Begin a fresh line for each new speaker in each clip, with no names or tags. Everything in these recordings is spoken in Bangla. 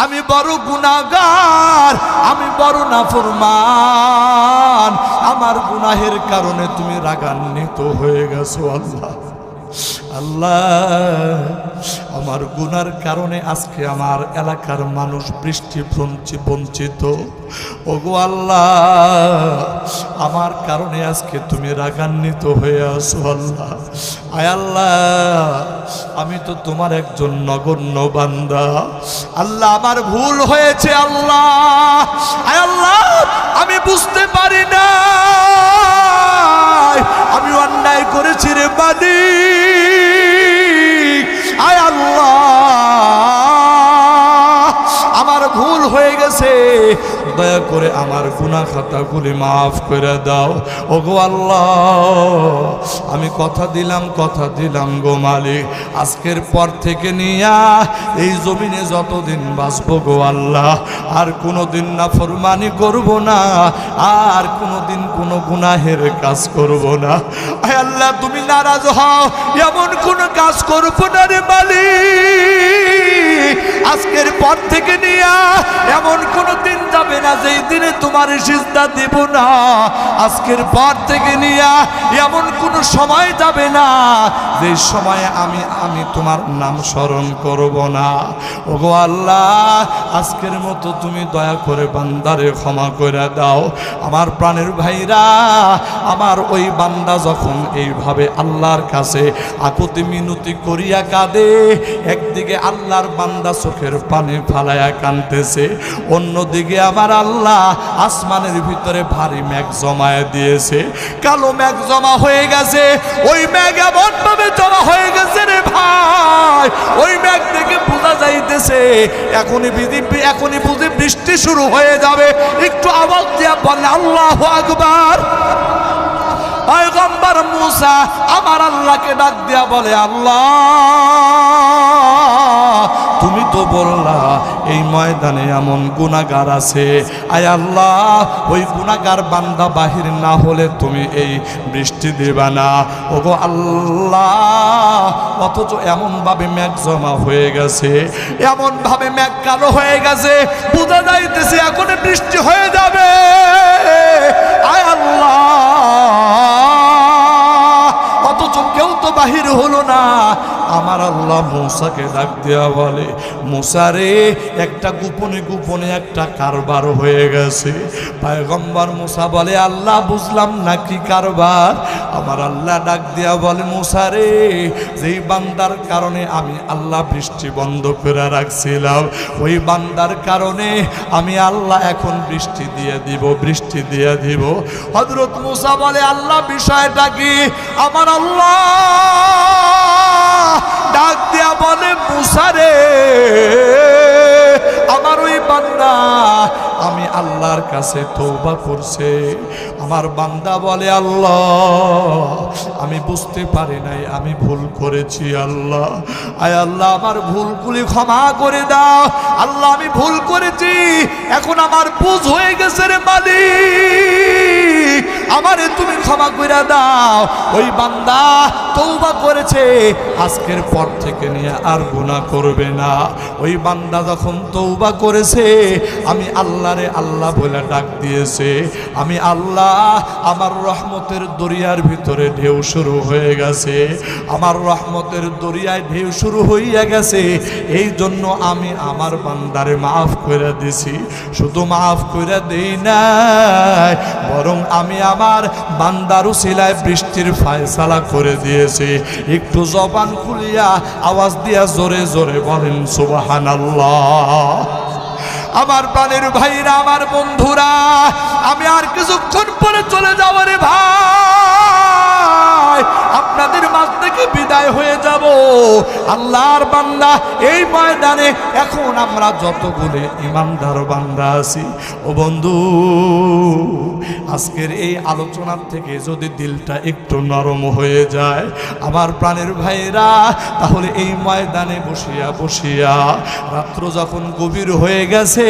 আমি বড় গুনাহগার, আমি বড় নাফরমান। আমার গুনাহের কারণে তুমি রাগান্বিত হয়ে গেছো আল্লাহ। আল্লাহ, আমার গুনার কারণে আজকে আমার এলাকার মানুষ বৃষ্টি বঞ্চিত। ওগো আল্লাহ, আমার কারণে আজকে তুমি রাগান্বিত হয়ে আসো আল্লাহ। আয় আল্লাহ, আমি তো তোমার একজন নগণ্য বান্দা। আল্লাহ, আমার ভুল হয়েছে আল্লাহ। আয় আল্লাহ, আমি বুঝতে পারি না আমি অন্যায় করেছি রে মালিক। আয় আল্লাহ, আমার ভুল হয়ে গেছে, দয়া করে আমার গুনাহ খাতাগুলি মাফ করে দাও। ওগো আল্লাহ, আমি কথা দিলাম গো মালিক, আজকের পর থেকে নিয়া এই জমিনে যতদিন বাঁচবো গো আল্লাহ, আর কোনোদিন নাফরমানি করব না, আর কোনোদিন কোনো গুনাহের কাজ করব না। আয় আল্লাহ, তুমি নারাজ হও এমন কোন কাজ করব না রে মালিক। আজকের পর থেকে নিয়া এমন কোনো দিন যাবে না যেই দিনে তোমার সিজদা দেব না। আজকের পর থেকে নিয়া এমন কোনো সময় যাবে না যে সময়ে আমি তোমার নাম স্মরণ করব না। ওগো আল্লাহ, আজকের মতো তুমি দয়া করে বান্দারে ক্ষমা করে দাও। আমার প্রাণের ভাইরা, আমার ওই বান্দা যখন এইভাবে আল্লাহর কাছে আকুতি মিনতি করিয়া কাঁদে, একদিকে আল্লাহর বান্দা চোখের পানি ফালাইয়া কাঁদতেছে, অন্যদিকে আমার আল্লাহ আসমানের ভিতরে ভারী মেঘ জমায়ে দিয়েছে। কালো মেঘ জমা হয়ে গেছে, ওই মেঘ এমন ভাবে জমা হয়ে গেছে রে ভাই, ওই মেঘ থেকে বোঝা যাইতেছে এখনই বুঝি বৃষ্টি শুরু হয়ে যাবে। একটু আওয়াজ দিয়া বলে আল্লাহু আকবার। পয়গম্বর মুসা আমার আল্লাহকে ডাক দিয়া বলে, আল্লাহ, তুমি তো বললা এই ময়দানে এমন গুনাহগার আছে। আয় আল্লাহ, ওই গুনাহগার বান্দা বাহির না হলে তুমি এই বৃষ্টি দেবা না। ওগো আল্লাহ, অথচ এমন ভাবে মেঘ জমা হয়ে গেছে, এমন ভাবে মেঘ কালো হয়ে গেছে, বোঝা যাইতেছে এখন বৃষ্টি হয়ে যাবে। আয় আল্লাহ, অথচ কেউ তো বাহির হলো না। আমার আল্লাহ মূসাকে ডাক দেয়া বলে, মূসা রে, একটা গোপনে একটা কারবার হয়ে গেছে। পয়গম্বর মূসা বলে, আল্লাহ, বুঝলাম না কি কারবার। আমার আল্লাহ ডাক দেয়া বলে, মূসা রে, যেই বান্দার কারণে আমি আল্লাহ বৃষ্টি বন্ধ করে রাখছিলাম, ওই বান্দার কারণে আমি আল্লাহ এখন বৃষ্টি দিয়ে দিব। হযরত মূসা বলে, আল্লাহ, বিষয়টা কি? আমার আল্লাহ ডাক দিয়া বলে, মূসা রে, আমার ওই বান্দা আমি আল্লাহর কাছে তওবা করছে। আমার বান্দা বলে, আল্লাহ, আমি বুঝতে পারি নাই, আমি ভুল করেছি আল্লাহ। আয় আল্লাহ, আমার ভুলগুলি ক্ষমা করে দাও। আল্লাহ, আমি ভুল করেছি, এখন আমার বুঝ হয়ে গেছে রে মালিক, আমারে তুমি ক্ষমা করে দাও। ওই বান্দা তওবা করেছে, আজকের পর থেকে নিয়ে আর গুনাহ করবে না। ওই বান্দা যখন তওবা করেছে, আমি আল্লাহরে আল্লাহ বলে ডাক দিয়েছে, আমি আল্লাহ, আমার রহমতের দরিয়ার ভিতরে ঢেউ শুরু হয়ে গেছে, আমার রহমতের দরিয়ায় ঢেউ শুরু হইয়া গেছে। এই জন্য আমি আমার বান্দারে মাফ করে দিছি। শুধু মাফ করে দেই নাই, বরং আমি আমার বান্দার উসিলায় বৃষ্টির ফায়সালা করে দিয়েছি। একটু জবান খুলিয়া আওয়াজ দিয়া জোরে জোরে বলেন সুবহানাল্লাহ। আমার প্রাণের ভাইরা, আমার বন্ধুরা, আমি আর কিছুক্ষণ পরে চলে যাব রে ভাই, আপনাদের মাঝ থেকে বিদায় হয়ে যাব। আল্লাহর বান্দা এই ময়দানে এখন আমরা যতগুলো ইমানদার বান্দা আছি, ও বন্ধু, আজকের এই আলোচনার থেকে যদি দিলটা একটু নরম হয়ে যায় আমার প্রাণের ভাইরা, তাহলে এই ময়দানে বসিয়া রাত্র যখন গভীর হয়ে গেছে,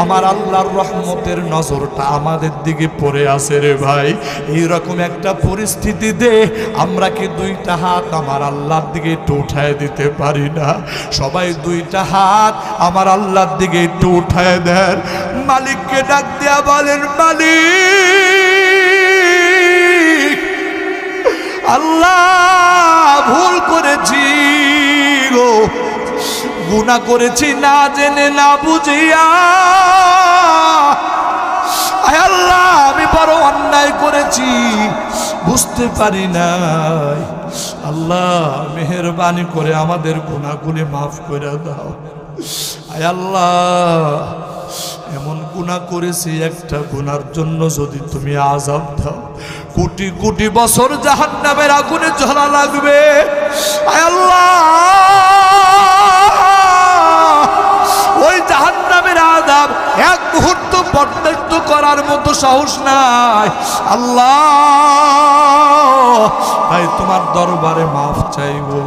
আমার আল্লাহর রহমতের নজরটা আমাদের দিকে পড়ে আছে রে ভাই। এই রকম একটা পরিস্থিতিতে আমরা কি দুইটা হাত আমার আল্লাহর দিকে একটু উঠায় দিতে পারি না? সবাই দুইটা হাত আমার আল্লাহর দিকে একটু উঠায় দেন, মালিককে ডাক দিয়া বলেন, মালিক আল্লাহ ভুল করেছি গো, গুনাহ করেছি না জেনে না বুঝিয়া। আয় আল্লাহ আমি বড় অন্যায় করেছি, বুঝতে পারি নাই। আল্লাহ মেহেরবানি করে আমাদের গুনাহগুলি মাফ করে দাও। আয় আল্লাহ এমন গুনাহ করেছি, একটা গুনার জন্য যদি তুমি আযাব দাও, কোটি কোটি বছর জাহান্নামের আগুনে জ্বলা লাগবে। আয় আল্লাহ ওই জাহান্নামের আযাব এক মুহূর্ত বরদাস্ত করার মতো সাহস নাই। আল্লাহ তাই তোমার দরবারে মাফ চাইবো।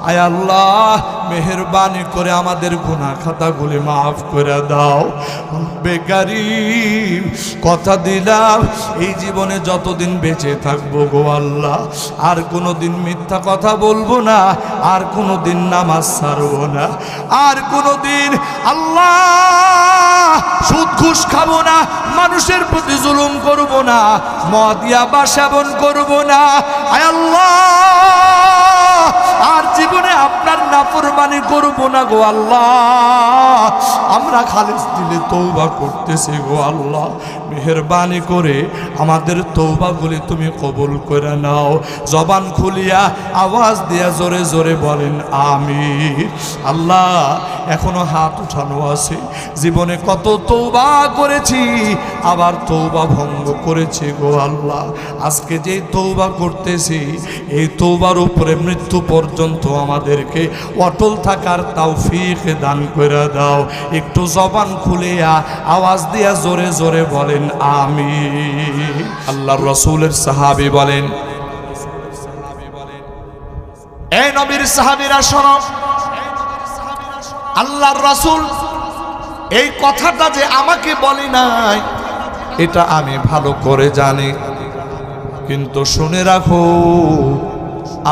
আয় আল্লাহ মেহেরবানি করে আমাদের গুনাহ খাতাগুলি মাফ করে দাও। বেকারিম কথা দিলাম এই জীবনে যতদিন বেঁচে থাকবো গো আল্লাহ, আর কোনোদিন মিথ্যা কথা বলবো না, আর কোনোদিন নামাজ ছাড়বো না, আর কোনোদিন আল্লাহ সুদ ঘুষ খাবো না, মানুষের প্রতি জুলুম করবো না, মদ ইয়াবা সেবন করবো না। আয় আল্লাহ আর জীবনে আপনার নাফরমানি করবো না গো আল্লাহ। আমরা খালিস দিলে তওবা করতেছি গো আল্লাহ, মেহেরবানি করে আমাদের তওবাগুলি তুমি কবুল করে নাও। জবান খুলিয়া আওয়াজ দিয়া জোরে জোরে বলেন আমিন। আল্লাহ এখনো হাত উঠানো আছে, জীবনে কত তওবা করেছি, আবার তওবা ভঙ্গ করেছি গো আল্লাহ। আজকে যেই তওবা করতেছি এই তওবার উপরে মৃত্যু পর্যন্ত আমাদেরকে অটল থাকার তৌফিক দান করে দাও। একটু জবান খুলিয়া আওয়াজ দিয়া জোরে জোরে বলেন আমিন। আল্লাহর রাসূলের সাহাবী বলেন, এই নবীর সাহাবীরা শোনো, আল্লাহর রাসূল এই কথাটা যে আমাকে বলে নাই এটা আমি ভালো করে জানি, কিন্তু শুনে রাখো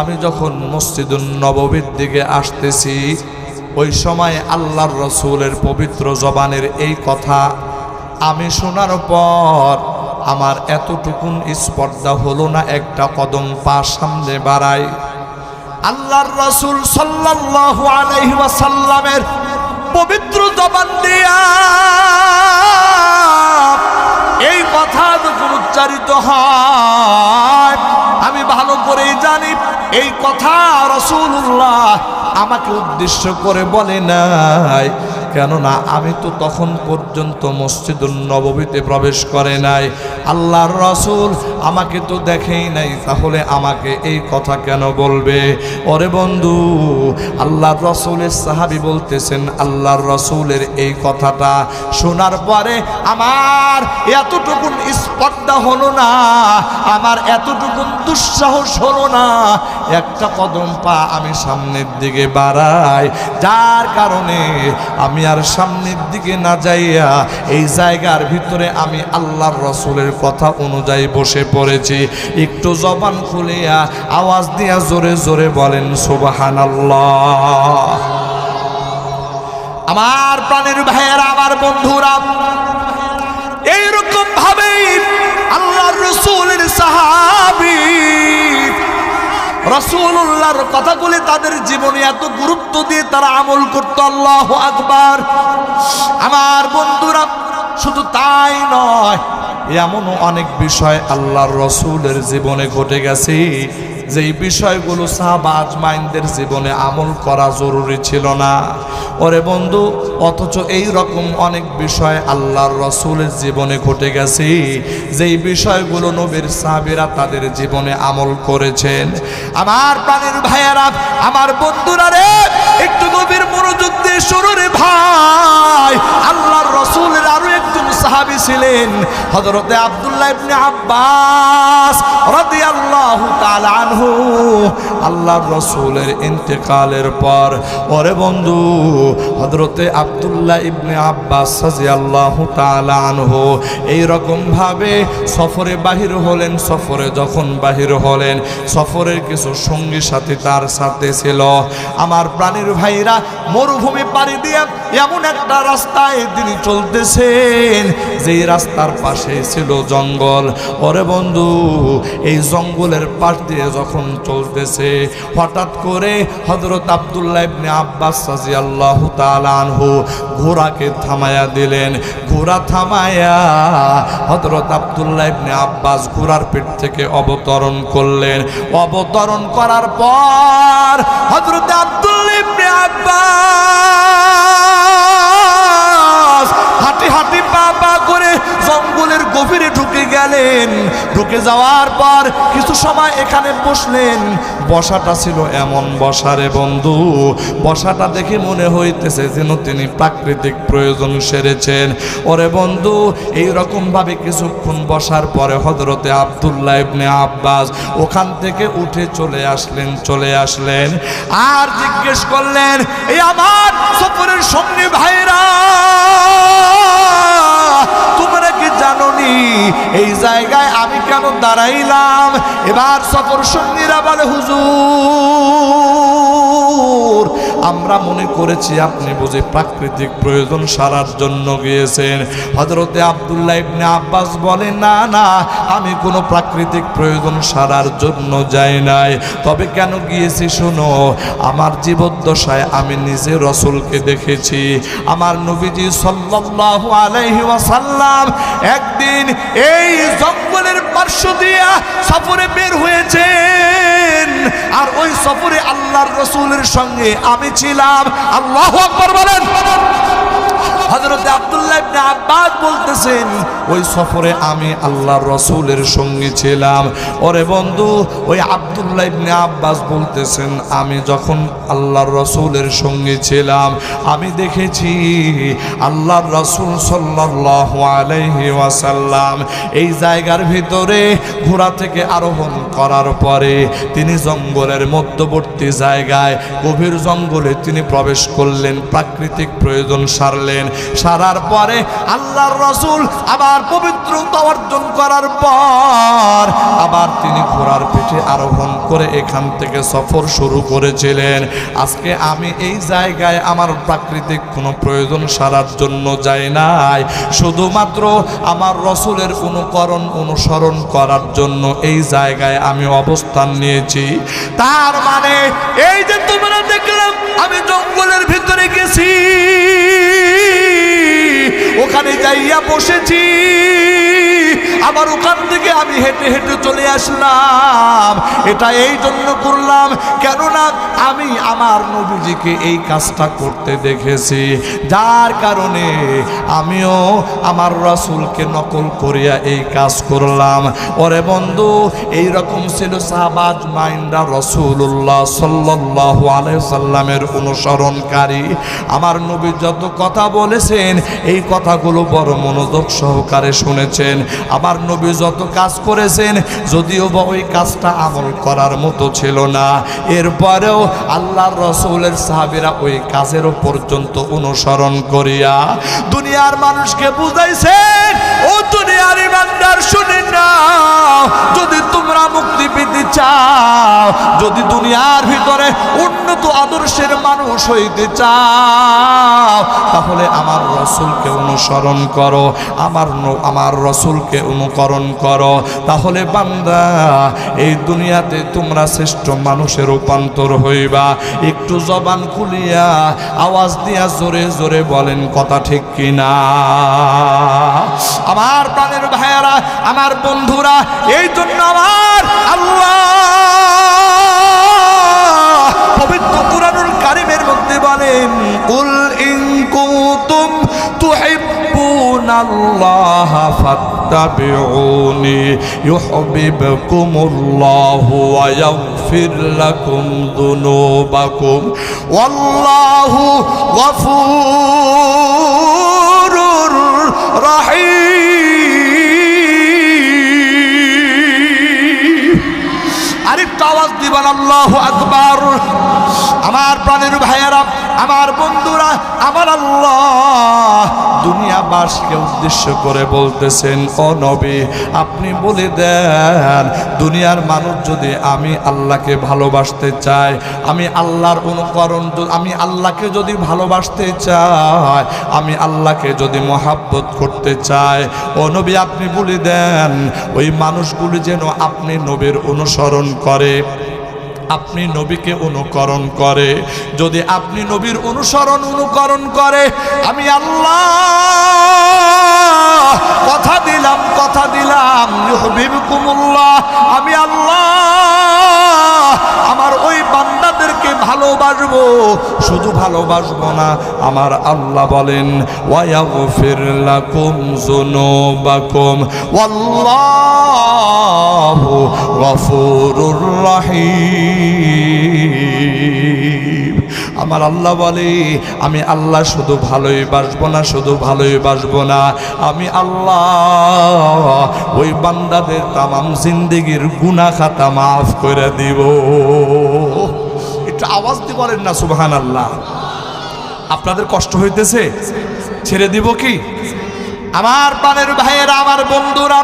আমি যখন মসজিদুন নববীর দিকে আসতেছি ওই সময় আল্লাহর রাসূলের পবিত্র জবানের এই কথা আমি শোনার পর আমার এতটুকুন স্পর্ধা হলো না একটা কদম পা সামনে বাড়াই। আল্লাহর রাসূল সাল্লাল্লাহু আলাইহি ওয়াসাল্লামের পবিত্র জবান দিয়া এই কথা যখন উচ্চারিত হয় আমি ভালো করেই জানি এই কথা রাসূলুল্লাহ আমাকে উদ্দেশ্য করে বলে নাই, কেননা আমি তো তখন পর্যন্ত মসজিদুন নববীতে প্রবেশ করে নাই, আল্লাহর রাসূল আমাকে তো দেখেই নাই, তাহলে আমাকে এই কথা কেন বলবে? ওরে বন্ধু, আল্লাহর রাসূলের সাহাবী বলতেছেন আল্লাহর রাসূলের এই কথাটা শোনার পরে আমার এতটুকুন স্পর্ধা হলো না, আমার এতটুকুন দুঃসাহস হলো না, একটা কদম পা আমি সামনের দিকে বাড়াই, যার কারণে আমি আর সামনের দিকে না যাইয়া এই জায়গার ভিতরে আমি আল্লাহর রাসূলের কথা অনুযায়ী বসে পড়েছি। একটু জবান খুলিয়া আওয়াজ দিয়া জোরে জোরে বলেন সুবহানাল্লাহ। আমার প্রাণের ভাইয়েরা, আমার বন্ধুরা, এইরকম ভাবেই আল্লাহর রাসূলের সাহাবী রাসূলুল্লাহর কথাগুলি তাদের জীবনে এত গুরুত্ব দিয়ে তারা আমল করত। আল্লাহু আকবার। আমার বন্ধুরা, শুধু তাই নয়, এমনও অনেক বিষয় আল্লাহর রাসূলের জীবনে ঘটে গেছে যেই বিষয়গুলো সাহাবা আজমাইনদের জীবনে আমল করা জরুরি ছিল না। ওরে বন্ধু, অথচ এই রকম অনেক বিষয় আল্লাহর রাসূলের জীবনে ঘটে গেছে যেই বিষয়গুলো নবীর সাহাবীরা তাদের জীবনে আমল করেছেন। আমার প্রাণের ভাইয়েরা, আমার বন্ধুরা রে, একটু নবীর মনোযোগ দিয়ে শুনো রে ভাই। আল্লাহর রাসূলের আরো একজন সাহাবী ছিলেন হযরতে আব্দুল্লাহ ইবনে আব্বাস রাদিয়াল্লাহু তাআলা আনহু। আল্লাহর রাসূলের ইন্তেকালের পর ওরে বন্ধু হযরতে আব্দুল্লাহ ইবনে আব্বাস রাদিয়াল্লাহু তাআলা আনহু এই রকম ভাবে সফরে বাহির হলেন। সফরে যখন বাহির হলেন, সফরের কিছু সঙ্গী সাথী তার সাথে ছিল। আমার প্রাণের ভাইরা মরুভূমি পাড়ি দিয়ে এমন একটা রাস্তায় তিনি চলতেছেন যেই রাস্তার পাশে ছিল জঙ্গল। ওরে বন্ধু এই জঙ্গলের পাশ দিয়ে যখন চলতেছে হঠাৎ করে হযরত আব্দুল্লাহ ইবনে আব্বাস রাদিয়াল্লাহু তাআলা আনহু ঘোড়াকে থামায়া দিলেন। ঘোড়া থামায়া হযরত আব্দুল্লাহ ইবনে আব্বাস ঘোড়ার পিঠ থেকে অবতরণ করলেন। অবতরণ করার পর হযরত আব্দুল্লাহ ইবনে আব্বাস হাঁটি হাঁটি পা পা করে জঙ্গলের গভীরে ঢুকে গেলেন। ঢুকে যাওয়ার পর কিছু সময় এখানে বসলেন। বসাটা ছিল এমন বসারে বন্ধু, বসাটা দেখে মনে হইতেছে যেন তিনি প্রাকৃতিক প্রয়োজন সেরেছেন। ওরে বন্ধু এই রকম ভাবে কিছুক্ষণ বসার পরে হযরতে আব্দুল্লাহ ইবনে আব্বাস ওখান থেকে উঠে চলে আসলেন আর জিজ্ঞেস করলেন, এই আমার সফরের সঙ্গী ভাইরা, তোমরা কি জানোনি এই জায়গায় আমি কেন দাঁড়াইলাম? এবার সফর সঙ্গীরা বলে, হুজুর আমরা মনে করেছি আপনি বুঝি প্রাকৃতিক প্রয়োজন সারার জন্য গিয়েছেন। হযরতে আব্দুল্লাহ ইবনে আব্বাস বলেন, না না, আমি কোনো প্রাকৃতিক প্রয়োজন সারার জন্য যাই নাই। তবে কেন গিয়েছি শোনো, আমার জীবদ্দশায় আমি নিজে রাসূলকে দেখেছি। আমার নবীজি সাল্লাল্লাহু আলাইহি ওয়াসাল্লাম একদিন এই জঙ্গলের পার্শ্ব দিয়া সফরে বের হয়েছেন, আর ওই সফরে আল্লাহর রাসূলের সঙ্গে আমি ছিলাম। আল্লাহু আকবার বলেন। হযরত আব্দুল্লাহ ইবনে আব্বাস বলতেছেন, ওই সফরে আমি আল্লাহর রাসূলের সঙ্গে ছিলাম। ওরে বন্ধু ওই আব্দুল্লাহ ইবনে আব্বাস বলতেছেন, আমি যখন আল্লাহর রাসূলের সঙ্গে ছিলাম আমি দেখেছি আল্লাহর রাসূল সাল্লাল্লাহু আলাইহি ওয়াসাল্লাম এই জায়গার ভিতরে ঘোড়া থেকে আরোহণ করার পরে তিনি জঙ্গলের মধ্যবর্তী জায়গায় গভীর জঙ্গলে তিনি প্রবেশ করলেন, প্রাকৃতিক প্রয়োজন সারলেন। সারার পরে আল্লাহর রাসূল আবার পবিত্রতা অর্জন করার পর আবার তিনি ঘোড়ার পিঠে আরোহণ করে এখান থেকে সফর শুরু করেছিলেন। আজকে আমি এই জায়গায় আমার প্রাকৃতিক কোনো প্রয়োজন সারার জন্য যাই নাই, শুধুমাত্র আমার রাসূলের অনুসরণ করার জন্য এই জায়গায় আমি অবস্থান নিয়েছি। তার মানে এই যে তোমরা দেখলাম আমি জঙ্গলের ভিতরে গেছি, ওখানে যাইয়া বসেছি, আবার ওখান থেকে আমি হেঁটে হেঁটে চলে আসলাম। এটা এই জন্য করলাম কেননা আমি আমার নবীজিকে এই কাজটা করতে দেখেছি, যার কারণে আমিও আমার রাসূলকে নকল করিয়া এই কাজ করলাম। ওরে বন্ধু এই রকম ছিল সাহাবা আজমাইনরা রাসূলুল্লাহ সাল্লাল্লাহু আলাইহি সাল্লামের অনুসরণকারী। আমার নবী যত কথা বলেছেন এই কথাগুলো বড় মনোযোগ সহকারে শুনেছেন। আমার নবী যত কাজ করেছেন যদিও বা ওই কাজটা আমল করার মতো ছিল না, এরপরেও আল্লাহর রাসূলের সাহাবীরা ওই কাজেরও পর্যন্ত অনুসরণ করিয়া দুনিয়ার মানুষকে বুঝাইছেন, ও দুনিয়ার ইমানদার শুনে নাও, যদি তোমরা মুক্তি পেতে চাও, যদি দুনিয়ার ভিতরে উন্নত আদর্শের মানুষ হইতে চাও, তাহলে আমার রাসূলকে অনুসরণ করো, আমার রাসূলকে অনুকরণ করো, তাহলে বান্দা এই দুনিয়াতে তোমরা শ্রেষ্ঠ মানুষের রূপান্তর হইবা। একটু জবান খুলিয়া আওয়াজ দিয়া জোরে জোরে বলেন কথা ঠিক কিনা? আমার প্রাণের ভাইয়েরা, আমার বন্ধুরা, এই জন্য আমার আল্লাহ পবিত্র কুরআনুল কারীমের মধ্যে বলেন, কুল ইন কুনতুম তুহিব্বুনাল্লাহা ফাত্তাবিউনি ইউহিব্বুকুমুল্লাহু ওয়া ইয়াগফির লাকুম যুনুবাকুম ওয়াল্লাহু গফুরুর রহিম। একটু আওয়াজ দিবেন আল্লাহু আকবার। আমার প্রাণের ভাইয়েরা, আমার বন্ধুরা, আমার আল্লাহ দুনিয়াবাসীকে উদ্দেশ্য করে বলতেছেন, ও নবী আপনি বলে দেন দুনিয়ার মানুষ যদি আমি আল্লাহকে ভালোবাসতে চাই, আমি আল্লাহর অনুকরণ, আমি আল্লাহকে যদি ভালোবাসতে চাই, আমি আল্লাহকে যদি মহাব্বত করতে চাই, ও নবী আপনি বলে দেন ওই মানুষগুলি যেন আপনি নবীর অনুসরণ করে, আপনি নবীকে অনুকরণ করে। যদি আপনি নবীর অনুকরণ করে, আমি আল্লাহ কথা দিলাম ইউহিব্বুকুমুল্লাহ, আমি আল্লাহ আমার ওই বান্দাদেরকে ভালোবাসবো। শুধু ভালোবাসবো না, আমার আল্লাহ বলেন ওয়ায়াগফির লাকুম যুনুবাকুম ওয়াল্লাহু গফুরুর রহিম। আমার আল্লাহ বলে আমি আল্লাহ শুধু ভালোই বাসবো না, শুধু ভালোই বাসবো না, আমি আল্লাহ ওই বান্দাদের তামাম জিন্দেগির গুনাহ খাতা মাফ করে দিব। একটু আওয়াজ দিয়ে বলেন না সুবহানাল্লাহ। আপনাদের কষ্ট হইতেছে? ছেড়ে দিব কি? আমার প্রাণের ভাইয়েরা, আমার বন্ধুরা,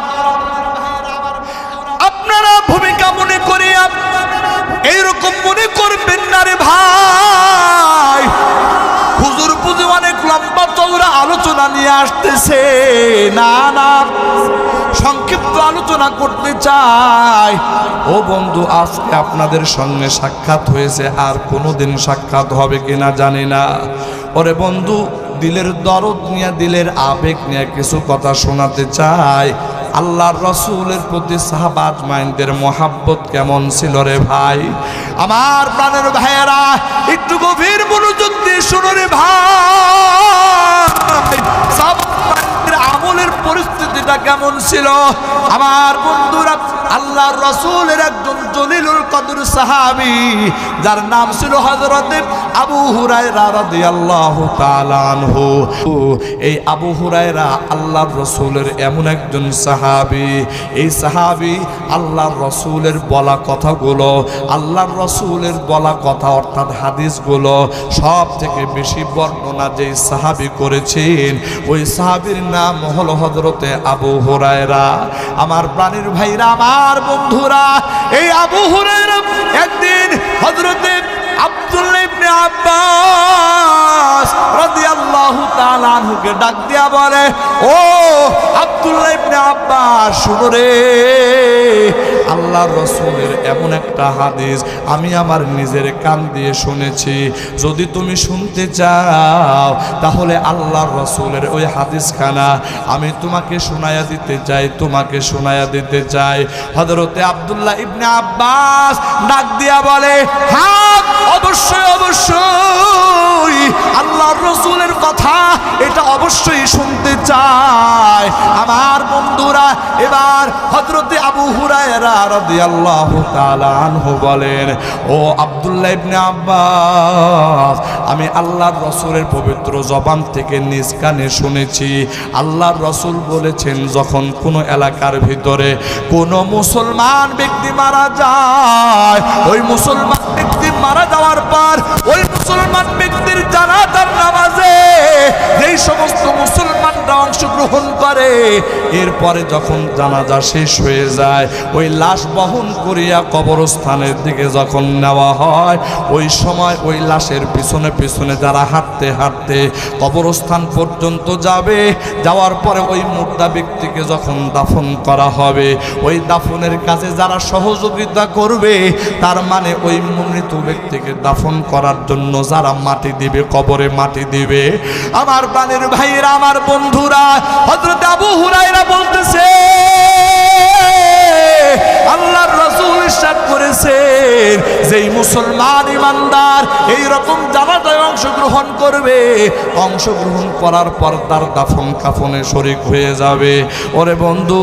আপনারা ভূমিকা মনে করিয়া এইরকম মনে করবেন না রে ভাই, হুজুর পুজো অনেক লম্বা চওড়া আলোচনা নিয়ে আসতেছে। না না, সংক্ষিপ্ত আলোচনা করতে চাই। ও বন্ধু, আজকে আপনাদের সঙ্গে সাক্ষাৎ হয়েছে, আর কোনোদিন সাক্ষাৎ হবে কিনা জানি না। ওরে বন্ধু, দিলের দরদ নিয়ে, দিলের আবেগ নিয়ে কিছু কথা শোনাতে চাই। আল্লাহর রসুলের প্রতি সাহাবা আজমাইনদের মহাব্বত কেমন ছিল রে ভাই। আমার প্রাণের ভাইয়েরা একটু গভীর মনোযোগ দিয়ে শুনো রে ভাই, সাহাবাদের আমলের পরিস্থিতিটা কেমন ছিল। আমার বন্ধুরা, আল্লাহর রসুলের একজন জলিলুল কদর সাহাবী, যার নাম ছিল হযরত আবু হুরায়রা রাদিয়াল্লাহু তাআলা আনহু। এই আবু হুরায়রা আল্লাহর রসুলের এমন একজন সাহাবী, এই সাহাবী আল্লাহর রসুলের বলা কথাগুলো, আল্লাহর রসুলের বলা কথা অর্থাৎ হাদিসগুলো সব থেকে বেশি বর্ণনা যে সাহাবী করেছেন, ওই সাহাবীর নাম হলো হযরতে আবু হুরায়রা। আমার প্রাণের ভাইরা, আমার বন্ধুরা, এই আবু হুরায়রা একদিন হযরতে আব্দুল্লাহ ইবনে আব্বাস রাদিয়াল্লাহু তাআলা আনহুকে ডাক দিয়া বলে, ও আব্দুল্লাহ ইবনে আব্বাস শুনো রে, আল্লাহর রাসূলের এমন একটা হাদিস আমি আমার নিজের কান দিয়ে শুনেছি, যদি তুমি শুনতে চাও তাহলে আল্লাহর রাসূলের ওই হাদিসখানা আমি তোমাকে শোনায়া দিতে চাই, তোমাকে শোনায়া দিতে চাই। হযরতে আব্দুল্লাহ ইবনে আব্বাস ডাক দিয়া বলে, হ্যাঁ অবশ্যই অবশ্যই, আল্লাহর রাসূলের কথা এটা অবশ্যই শুনতে চাই। আমার বন্ধুরা, এবার হযরতে আবু হুরায়রা রাদিয়াল্লাহু তাআলা আনহু বলেন, ও আব্দুল্লাহ ইবনে আব্বাস, আমি আল্লাহর রাসূলের পবিত্র জবান থেকে নিজ কানে শুনেছি, আল্লাহর রাসূল বলেছেন যখন কোনো এলাকার ভিতরে কোনো মুসলমান ব্যক্তি মারা যায়, ওই মুসলমান ব্যক্তি মারা যাওয়ার পর ওই মুসলমান ব্যক্তির জানাজার নামাজে যেই সমস্ত মুসলমানরা অংশগ্রহণ করে, এরপরে যখন জানাজা শেষ হয়ে যায়, ওই লাশ বহন করিয়া কবরস্থানের দিকে যখন নেওয়া হয়, ওই সময় ওই লাশের পিছনে পিছনে যারা হাঁটতে হাঁটতে কবরস্থান পর্যন্ত যাবে, যাওয়ার পরে ওই মুর্দা ব্যক্তিকে যখন দাফন করা হবে, ওই দাফনের কাজে যারা সহযোগিতা করবে, তার মানে ওই মৃত ব্যক্তিকে দাফন করার জন্য যারা মাটি দিবে, কবরে মাটি দিবে, আমার প্রাণের ভাইয়েরা, আমার বন্ধুরা, হযরত আবু হুরায়রা বলতেছে, আল্লাহর রাসূল ইরশাদ করেছেন যেই মুসলমান ইমানদার এই রকম জানাজায় অংশগ্রহণ করবে, অংশগ্রহণ করার পর তার দাফন কাফনে শরীক হয়ে যাবে, ওরে বন্ধু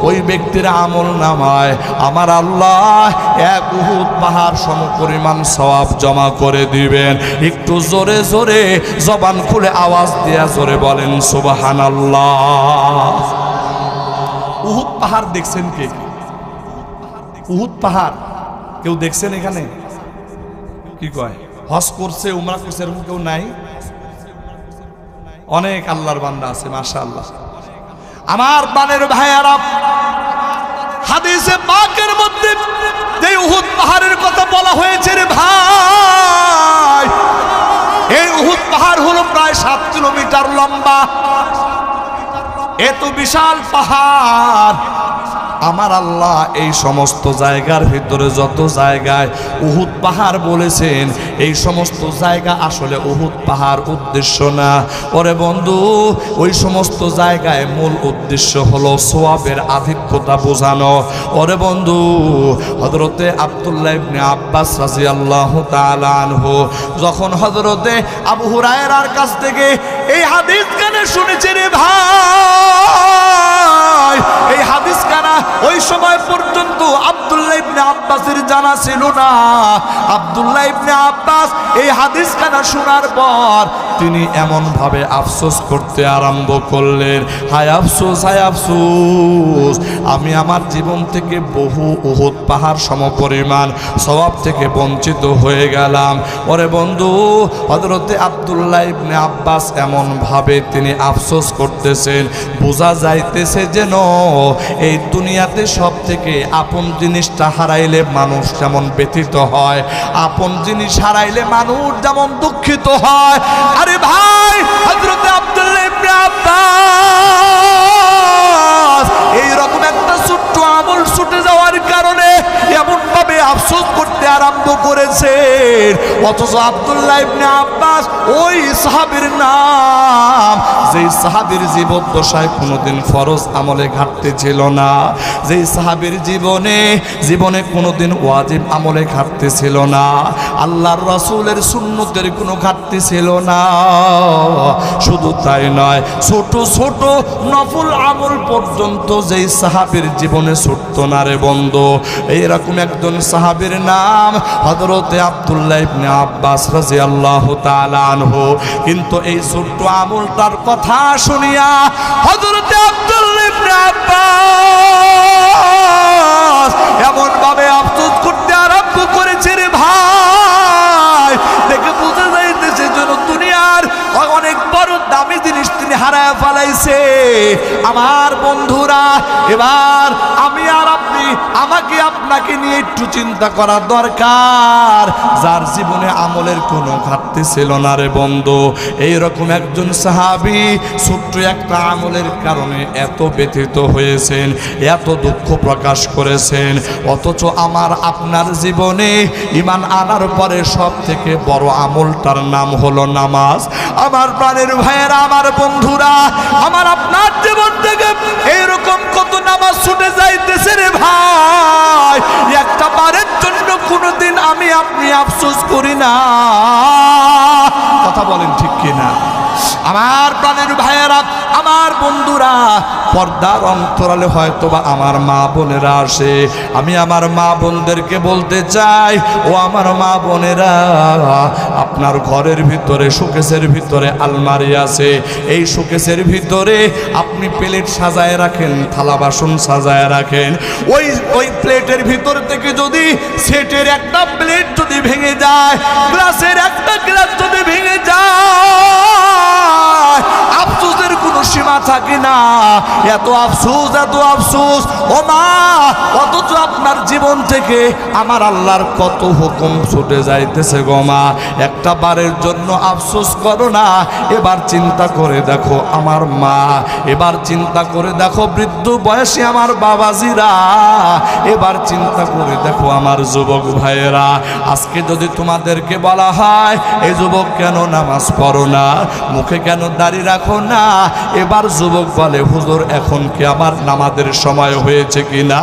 ওই ব্যক্তির আমল নামায় আমার আল্লাহ এক উহুদ পাহাড় সমপরিমাণ সওয়াব জমা করে দিবেন। একটু জোরে জোরে জবান খুলে আওয়াজ দিয়া জোরে বলেন সুবহানাল্লাহ। উহুদ পাহাড় দেখছেন কে? উহুদ পাহাড় কেউ দেখছেন এখানে? কি কয় হজ করছে উমরা করছে এরকম কেউ নাই? অনেক আল্লাহর বান্দা আছে মাশাআল্লাহ। আমার প্রাণের ভাইয়ারা, হাদিসে পাকের মধ্যে যে উহুদ পাহাড়ের কথা বলা হয়েছে রে ভাই, এই উহুদ পাহাড় হলো প্রায় 7 কিলোমিটার লম্বা। এত বিশাল পাহাড়, আমার আল্লাহ এই সমস্ত জায়গার ভিতরে যত জায়গায় উহুদ পাহাড় বলেছেন, এই সমস্ত জায়গা আসলে উহুদ পাহাড় উদ্দেশ্য না। ওরে বন্ধু, ওই সমস্ত জায়গায় মূল উদ্দেশ্য হলো সওয়াবের আধিক্যতা বোঝানো। ওরে বন্ধু, হযরতে আব্দুল্লাহ ইবনে আব্বাস রাদিয়াল্লাহু তাআলা আনহু যখন হযরতে আবু হুরায়রার কাছ থেকে এই হাদিস কানে শুনেছে রে ভাই, এই হাদিস কানা ওই সময় পর্যন্ত আব্দুল্লাহ ইবনে আব্বাসের জানা ছিল না। আব্দুল্লাহ ইবনে আব্বাস এই হাদিস কানা শোনার পর তিনি এমন ভাবে আফসোস করতে আরম্ভ করলেন, হায় আফসোস, হায় আফসোস, আমি আমার জীবন থেকে বহু উহুদ পাহাড় সমপরিমাণ সওয়াব থেকে বঞ্চিত হয়ে গেলাম। ওরে বন্ধু, হযরতে আব্দুল্লাহ ইবনে আব্বাস এমন ভাবে তিনি আফসোস করতেছেন, বোঝা যাইতেছে যেন এই দুনিয়াতে সব থেকে আপন জিনিসটা হারাইলে মানুষ যেমন ব্যথিত হয়, আপন জিনিস হারাইলে মানুষ যেমন দুঃখিত হয়। আরে ভাই, হযরতে আব্দুল্লাহ ইবনে আব্বাস এইরকম একটা ছোট্ট আমল ছুটে যাওয়ার কারণে এমন ভাবে আফসোস করতে আরম্ভ করেছেন। অথচ আব্দুল্লাহ ইবনে আব্বাস ওই সাহাবীর নাম, যেই সাহাবীর জীবদ্দশায় কোনোদিন ফরজ আমলে ঘাটতি ছিল না, যেই সাহাবীর জীবনে কোনোদিন ওয়াজিব আমলে ঘাটতি ছিল না, আল্লাহর রাসূলের সুন্নতের কোনো ঘাটতি ছিল না। শুধু তাই নয়, ছোট ছোট নফল আমল পর্যন্ত যেই সাহাবীর জীবনে ছুটতো না রে বন্ধু, এইরকম একজন সাহাবীর নাম হযরতে আব্দুল্লাহ ইবনে আব্বাস রাদিয়াল্লাহু তাআলা আনহু। কিন্তু এই ছোট্ট আমলটার কথা শুনিয়া হযরতে আব্দুল্লাহ ইবনে আব্বাস এমন ভাবে আফসোস করতে আরম্ভ করেছে রে ভাই, দেখে বুঝা যাইতেছে যেন দুনিয়ার অনেক বড় দামি জিনিস তিনি হারায় ফেলাইছে। আমার বন্ধুরা, এবার আমি আর আপনি, আমাকে আপনাকে নিয়ে একটু চিন্তা করা দরকার, যার জীবনে আমলের কোনো ঘাটতি ছিল না রে বন্ধু, এইরকম একজন সাহাবী ছোট্ট একটা আমলের কারণে এত ব্যথিত হয়েছেন, এত দুঃখ প্রকাশ করেছেন। অথচ আমার আপনার জীবনে ঈমান আনার পরে সব থেকে বড় আমলটার নাম হলো নামাজ। আমার প্রাণের ভাইয়েরা, আমার বন্ধুরা, আমার আপনার জীবন থেকে এইরকম কত নামাজ ছুটে যাইতেছে রে ভাই, একটা বারের জন্য কোনোদিন আমি আপনি আফসোস করি না। কথা বলেন ঠিক কিনা? আমার প্রাণের ভাইয়েরা, আমার বন্ধুরা, পর্দার অন্তরালে হয়তোবা আমার মা বোনেরা আসে, আমি আমার মা বোনদেরকে বলতে চাই, ও আমার মা বোনেরা, আপনার ঘরের ভিতরে শোকেসের ভিতরে আলমারি আছে, এই শোকেসের ভিতরে আপনি প্লেট সাজায় রাখেন, থালা বাসন সাজায় রাখেন। ওই প্লেটের ভিতর থেকে যদি সেটের একটা প্লেট যদি ভেঙে যায়, গ্লাসের একটা গ্লাস যদি ভেঙে যায়, আফসোসের কোনো সীমা থাকে না। এত আফসোস, এত আফসোস ও মা, অথচ আপনার জীবন থেকে আমার আল্লাহর কত হুকুম ছুটে যাইতেছে গো মা, একটা বারের জন্য আফসোস করো না। এবার চিন্তা করে দেখো আমার মা, এবার চিন্তা করে দেখো বৃদ্ধ বয়সী আমার বাবাজিরা, এবার চিন্তা করে দেখো আমার যুবক ভাইয়েরা। আজকে যদি তোমাদেরকে বলা হয়, এই যুবক কেন নামাজ পড়ো না, মুখে কেন দাড়ি রাখো না, এবার যুবক বলে হুজুর এখন কি আমার নামাজের সময় হয়েছে কিনা,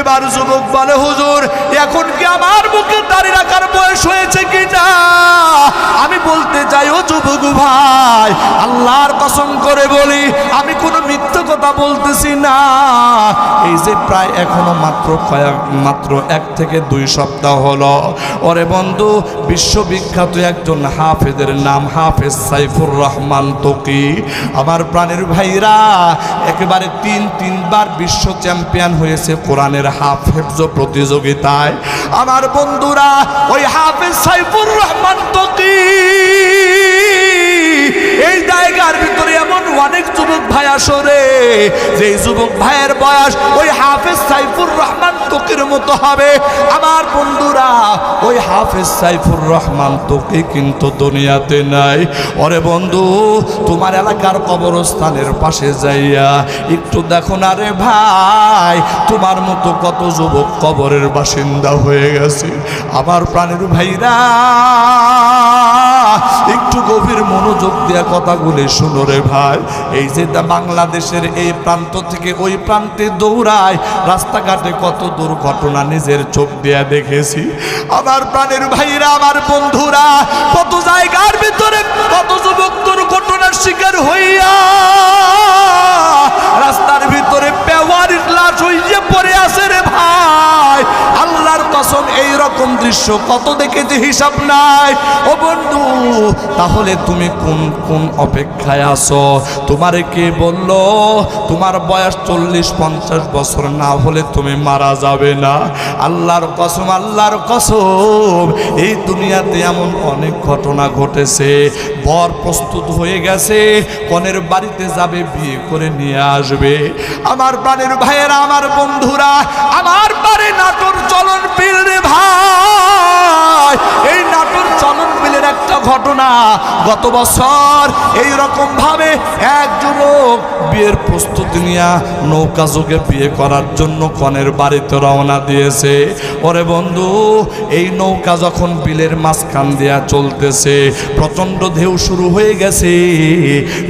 এবার যুবক বলে হুজুর এখন কি আমার মুখে দাড়ি রাখার বয়স হয়েছে কিনা। আমি বলতে চাই ও যুবক ভাই, আল্লাহর কসম করে করে বলি, আমি কোনো মিথ্যা কথা বলতেছি না। এই যে প্রায় এখনো মাত্র 1 থেকে 2 সপ্তাহ হলো, ওরে বন্ধু, বিশ্ববিখ্যাত একজন হাফেজের নাম হাফেজ সাইফুর রহমান তকি। আমার প্রাণের ভাইরা, একেবারে 3বার বিশ্ব চ্যাম্পিয়ন হয়েছে কোরআনের হাফেজ প্রতিযোগিতায়। আমার বন্ধুরা, ওই হাফেজ সাইফুর রহমান তকি এই জায়গার ভিতরে এমন অনেক যুবক ভাই আসরে, যে যুবক ভাইয়ের বয়স ওই হাফেজ সাইফুর রহমান তকির মতো হবে। আমার বন্ধুরা, ওই হাফেজ সাইফুর রহমান তকি কিন্তু দুনিয়াতে নাই। ওরে বন্ধু, তোমার এলাকার কবরস্থানের পাশে যাইয়া একটু দেখো না রে ভাই, তোমার মতো কত যুবক কবরের বাসিন্দা হয়ে গেছে। আমার প্রাণের ভাইরা, একটু গভীর মনোযোগ দিয়ে কথাগুলি শুনো রে ভাই। এই যে বাংলাদেশের এই প্রান্ত থেকে ওই প্রান্তে দৌড়ায়, রাস্তাঘাটে কত দুর্ঘটনা নিজের চোখ দিয়ে দেখেছি। আমার প্রাণের ভাইরা, আমার বন্ধুরা, কত জায়গার ভিতরে কত যুবক দুর্ঘটনার শিকার হইয়া রাস্তার ভিতরে পেওয়ারির লাশ হইয়া পড়ে আছে রে ভাই। আল্লাহর কসম, এই রকম দৃশ্য কত দেখেছি হিসাব নাই। ও বন্ধু, তাহলে তুমি কোন কোন অপেক্ষায় আছো? তোমারে কে বললো তোমার বয়স 40-50 বছর না হলে তুমি মারা যাবে না? আল্লাহর কসম, আল্লাহর কসম, এই দুনিয়াতে এমন অনেক ঘটনা ঘটেছে। বর প্রস্তুত হয়ে গেছে, কনের বাড়িতে যাবে, বিয়ে করে নিয়ে আসবে। আমার প্রাণের ভাইয়েরা, আমার বন্ধুরা, আমার বাড়ি নাটোর চলন বিল রে ভাই। এই নাটোর চলন বিলের একটা ঘটনা, গত বছর এই রকম ভাবে এক যুবক বিয়ের প্রস্তুতি নিয়ে নৌকা যোগে বিয়ে করার জন্য কনের বাড়িতে রওনা দিয়েছে। ওরে বন্ধু, এই নৌকা যখন বিলের মাঝখান দিয়া চলতেছে, প্রচন্ড ঢেউ শুরু হয়ে গেছে।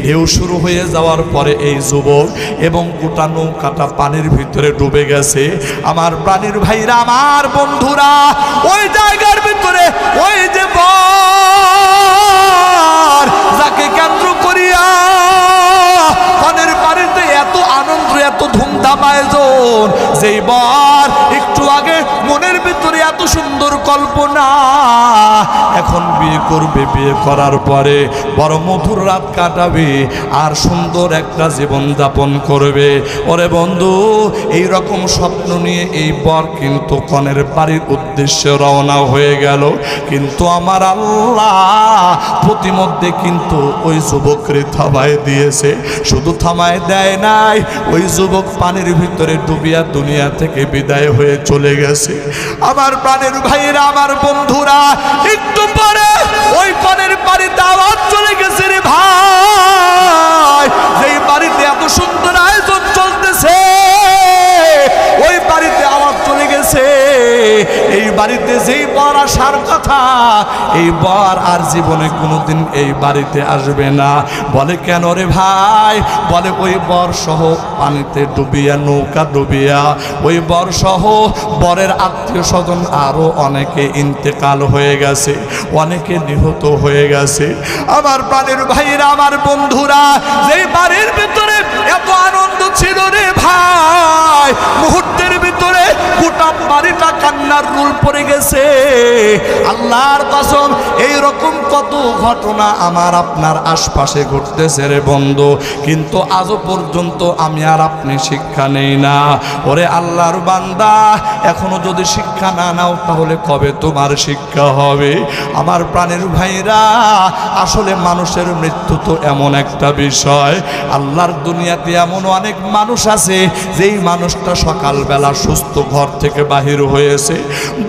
ঢেউ শুরু হয়ে যাওয়ার পরে এই যুবক এবং গোটা নৌকাটা পানির ভিতরে ডুবে গেছে। আমার প্রাণীর ভাইরা, আমার বন্ধুরা, ওই জায়গার ভিতরে ওই যে বর, যাকে কেন্দ্র করিয়া কনের বাড়িতে এত আনন্দ, এত ধুমধাম আয়োজন, যেই বর একটু আগে মনের ভিতরে এত সুন্দর কল্পনা, এখন বিয়ে করবে, বিয়ে করার পরে বড় মধুর রাত কাটাবে আর সুন্দর একটা জীবন যাপন করবে। ওরে বন্ধু, এই রকম স্বপ্ন নিয়ে এই বর কিন্তু কনের বাড়ির উদ্দেশ্যে রওনা হয়ে গেল। কিন্তু আমার আল্লাহ প্রতিমধ্যে কিন্তু ওই যুবককে থামায় দিয়েছে। শুধু থামায় দেয় নাই, ওই যুবক পানির ভিতরে ডুবিয়া দুনিয়া থেকে বিদায় হয়ে চলে গেছে। আমার প্রাণের ভাইরা, আমার বন্ধুরা, একটু পরে ওই কনের বাড়িতে আওয়াজ চলে গেছে রে ভাই। যেই বাড়িতে এত সুন্দর আয়োজন চলতেছে, ওই বাড়িতে আওয়াজ চলে গেছে, এই বাড়িতে যেই বর আসার কথা, এই বর আর জীবনে কোনোদিন এই বাড়িতে আসবে না। বলে কেন রে ভাই? বলে ওই বর সহ পানিতে ডুবিয়া, নৌকা ডুবিয়া, ওই বর সহ বরের আত্মীয় স্বজন আরো অনেকে ইন্তেকাল হয়ে গেছে, অনেকে নিহত হয়ে গেছে। আমার প্রাণের ভাইরা, আমার বন্ধুরা, যেই বাড়ির ভিতরে এত আনন্দ ছিল রে ভাই, মুহূর্তের ভিতরে গোটা বাড়িটা কান্নার রুল পড়ে গেছে। আল্লাহর কসম, এইরকম কত ঘটনা আমার আপনার আশপাশে ঘটতেছে রে বন্ধু, কিন্তু আজও পর্যন্ত আমি আর আপনি শিক্ষা নেই না। ওরে আল্লাহর বান্দা, এখনো যদি শিক্ষা না নাও তাহলে কবে তোমার শিক্ষা হবে? আমার প্রাণের ভাইরা, আসলে মানুষের মৃত্যু তো এমন একটা বিষয়, আল্লাহর দুনিয়াতে এমন অনেক মানুষ আছে যেই মানুষটা সকালবেলা সুস্থ ঘর থেকে বাহির হয়েছে,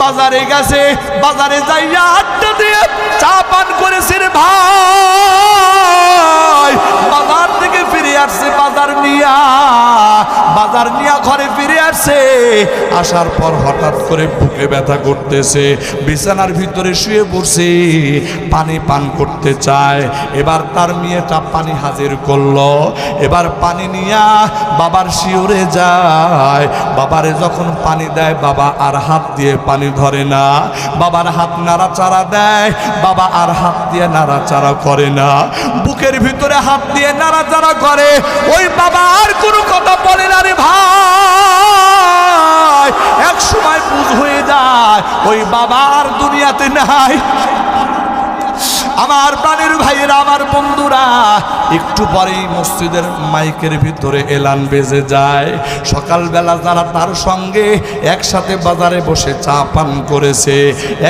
বাজারে গেছে, বাজারে যাইয়া আড্ডা দিয়ে চা পান করেছে রে ভাই, বাজার থেকে ফিরে আসছে বাজার নিয়া, বাজার নিয়ে ঘরে ফিরে আসছে। আসার পর হঠাৎ করে বুকে ব্যথা করতেছে, বিছানার ভিতরে শুয়ে পড়ছে, পানি পান করতে চায়। এবার তার মেয়েটা পানি হাজির করলো। এবার পানি নিয়া বাবার শিওরে যায়। বাবারে যখন পানি দেয়, বাবা আর হাত দিয়ে পানি ধরে না, বাবার হাত নাড়াচাড়া দেয়, বাবা আর হাত দিয়ে নাড়াচাড়া করে না, বুকের ভিতরে হাত দিয়ে নাড়াচাড়া করে। ওই বাবা আর কোনো কথা বলে না রে ভাই। এক সময় বুঝ হয়ে যায় ওই বাবা আর দুনিয়াতে নাই। আমার প্রাণের ভাইয়েরা, আমার বন্ধুরা, একটু পরেই মসজিদের মাইকের ভিতরে এলান বেজে যায়। সকালবেলা যারা তার সঙ্গে একসাথে বাজারে বসে চা পান করেছে,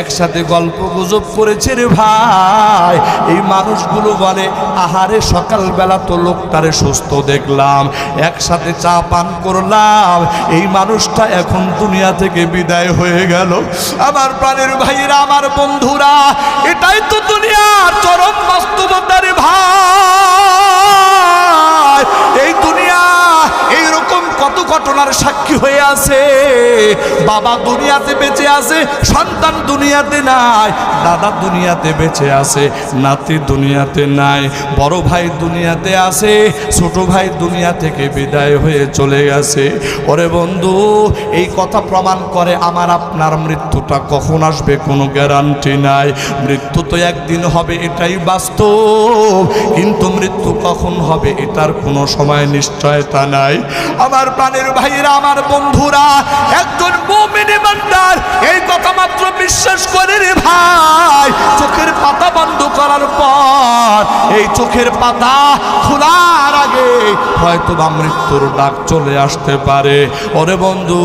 একসাথে গল্প গুজব করেছে রে ভাই, এই মানুষগুলো বলে, আহারে সকালবেলা তো লোকটারে সুস্থ দেখলাম, একসাথে চা পান করলাম, এই মানুষটা এখন দুনিয়া থেকে বিদায় হয়ে গেল। আমার প্রাণের ভাইয়েরা, আমার বন্ধুরা, এটাই তো দুনিয়া চরম বাস্তবতা রে ভাই। এই দুনিয়া এইরকম কত ঘটনার সাক্ষী হয়ে আছে। বাবা দুনিয়াতে বেঁচে আছে, সন্তান দুনিয়াতে নাই, দাদা দুনিয়াতে বেঁচে আছে, নাতি দুনিয়াতে নাই, বড় ভাই দুনিয়াতে আছে, ছোট ভাই দুনিয়া থেকে বিদায় হয়ে চলে গেছে। ওরে বন্ধু, এই কথা প্রমাণ করে আমার আপনার মৃত্যুটা কখন আসবে কোনো গ্যারান্টি নাই। মৃত্যু তো একদিন হবে, এটাই বাস্তব, কিন্তু মৃত্যু কখন হবে এটার কোনো সময় নিশ্চয়তা নাই। আমার প্রাণের ভাইয়েরা, আমার বন্ধুরা, একজন মুমিন ইমানদার এই কথা মাত্র বিশ্বাস করে রে ভাই, চোখের পাতা বন্ধ করার পর, এই চোখের পাতা খোলার আগে হয়তো বা মৃত্যুর ডাক চলে আসতে পারে। ওরে বন্ধু,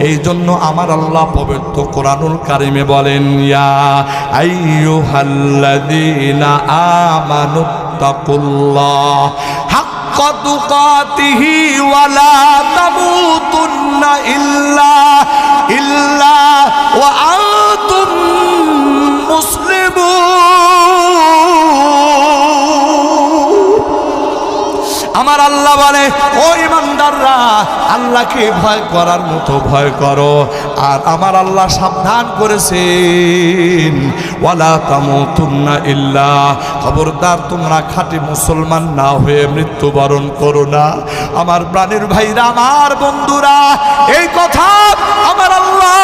এই জন্য আমার আল্লাহ পবিত্র কোরআনুল কারিমে বলেন, ইয়া আইয়ুহাল্লাযীনা আমানুত্তাকুল্লাহ হাক্কা তুকাতিহি ওয়া লা তামুতুন্না ইল্লা ওয়া আনতুম মুসলিমুন। আমার আল্লাহ বলে, ও ইমানদাররা, আল্লাহকে ভয় করার মতো ভয় করো। আর আমার আল্লাহ সাবধান করেছেন, ওয়ালা তামুতুন্না ইল্লা, খবরদার তোমরা খাঁটি মুসলমান না হয়ে মৃত্যুবরণ করো না। আমার প্রাণের ভাইরা, আমার বন্ধুরা, এই কথা আমার আল্লাহ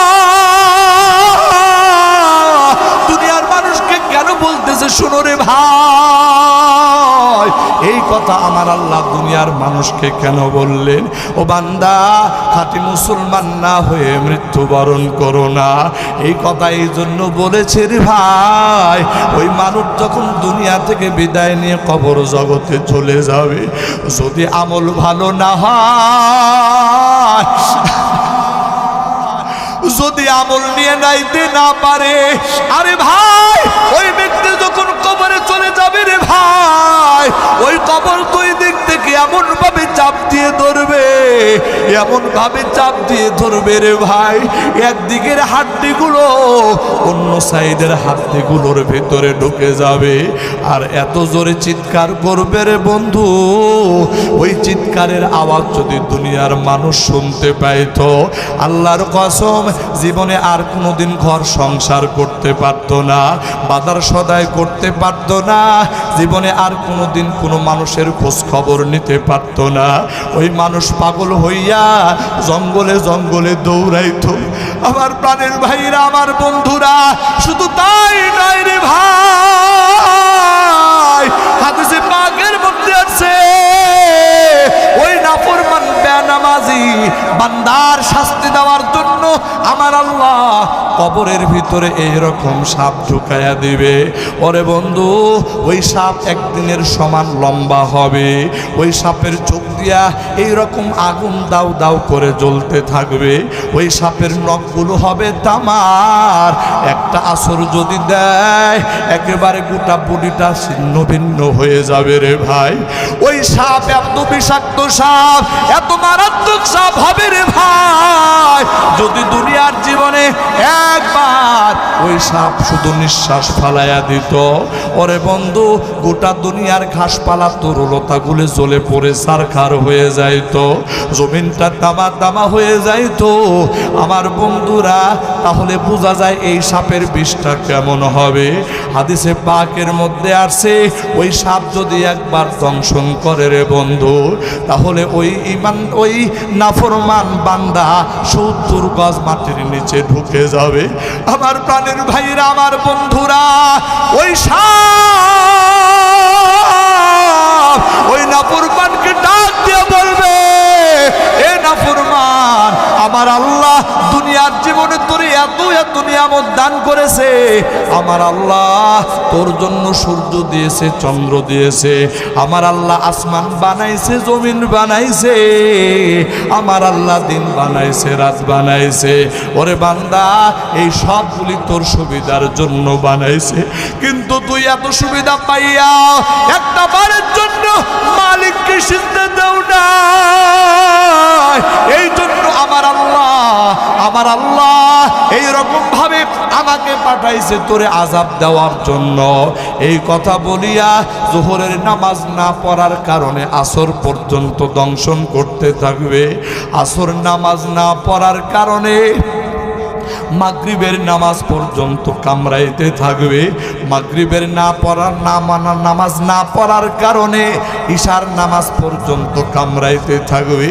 দুনিয়ার মানুষকে কেন বলতেছে শোনো রে ভাই। এই কথা আমার আল্লাহ দুনিয়ার মানুষকে কেন বললেন, ও বান্দা, খাঁটি মুসলমান না হয়ে মৃত্যুবরণ করো না। এই কথা এই জন্য বলেছে রে ভাই, ওই মানুষ যখন দুনিয়া থেকে বিদায় নিয়ে কবর জগতে চলে যাবে, যদি আমল ভালো না হয়, যদি আমল নিয়ে নাইতে না পারে, আরে ভাই, ওই ব্যক্তি যখন কবরে চলে যাবে রে ভাই, ওই কবর দুই দিক থেকে এমন ভাবে চাপ দিয়ে ধরবে, এমন ভাবে চাপ দিয়ে ধরবে রে ভাই, একদিকের হাড্ডিগুলো অন্য সাইডের হাড্ডিগুলোর ভেতরে ঢুকে যাবে। আর এত জোরে চিৎকার করবে রে বন্ধু, ওই চিৎকারের আওয়াজ যদি দুনিয়ার মানুষ শুনতে পাইতো, আল্লাহর কসম জীবনে আর কোনোদিন ঘর সংসার করতে পারতো না, বাজার সদাই করতে পারতো না, জীবনে আর কোনোদিন কোনো মানুষের খোঁজ খবর নিতে পারতো না। ওই মানুষ পাগল হইয়া জঙ্গলে জঙ্গলে দৌড়াইতো। আমার প্রাণের ভাইরা, আমার বন্ধুরা, শুধু তাই নয় রে ভাই, হাদিসে পাকের মধ্যে আছে, ওই নাফরমান বেনামাজি বান্দার শাস্তি দেওয়ার জন্য আমার আল্লাহ কবরের ভিতরে এইরকম সাপ ঢুকাইয়া দিবে। ওরে বন্ধু, ওই সাপ একদিনের সমান লম্বা হবে, ওই সাপের চোখ দিয়া এইরকম আগুন দাউ দাউ করে জ্বলতে থাকবে, ওই সাপের নখগুলো হবে তামার, একটা আসর যদি দেয় একেবারে গোটা বডিটা ছিন্ন ভিন্ন হয়ে যাবে রে ভাই। ওই সাপ এত বিষাক্ত সাপ, এত মারাত্মক সাপ হবে রে ভাই, যদি দুনিয়ার জীবনে একবার ওই সাপ শুধু নিঃশ্বাস ফালাইয়া দিত, ওরে বন্ধু গোটা দুনিয়ার ঘাসপালা তরুলতাগুলো জ্বলে পড়ে ছারখার হয়ে যাইতো, জমিনটা তামা তামা হয়ে যাইতো। আমার বন্ধুরা, তাহলে বোঝা যায় এই সাপের বিষটা কেমন হবে। হাদিসে পাকের মধ্যে আসে ওই সাপ যদি একবার দংশন করে রে বন্ধু, তাহলে ওই নাফরমান বান্দা 70 গজ মাটির নিচে ঢুকে যাবে। আমার প্রাণের ভাইরা, আমার বন্ধুরা, ওই সাপ ওই নাফরমানকে ডাক দিয়ে বলবে, এ নাফরমান, আমার আল্লাহ দুনিয়ার জীবনে তোর এত এত নিয়ামত দান করেছে, আমার আল্লাহ তোর জন্য সূর্য দিয়েছে, চন্দ্র দিয়েছে, আমার আল্লাহ আসমান বানাইছে, জমিন বানাইছে, আমার আল্লাহ দিন বানাইছে, রাত বানাইছে। ওরে বান্দা, এই সবগুলি তোর সুবিধার জন্য বানাইছে, কিন্তু তুই এত সুবিধা পাইয়া একটা বারের জন্য মালিককে সিজদা দাও না। এই জন্য আমার আল্লাহ এইরকম ভাবে আমাকে পাঠাইছে তোরে আযাব দেওয়ার জন্য। এই কথা বলিয়া যোহরের নামাজ না পড়ার কারণে আসর পর্যন্ত দংশন করতে থাকবে, আসর নামাজ না পড়ার কারণে মাগরিবের নামাজ পর্যন্ত কামড়াইতে থাকবে, মাগরিবের নামাজ না পড়ার কারণে ইশার নামাজ পর্যন্ত কামড়াইতে থাকবে,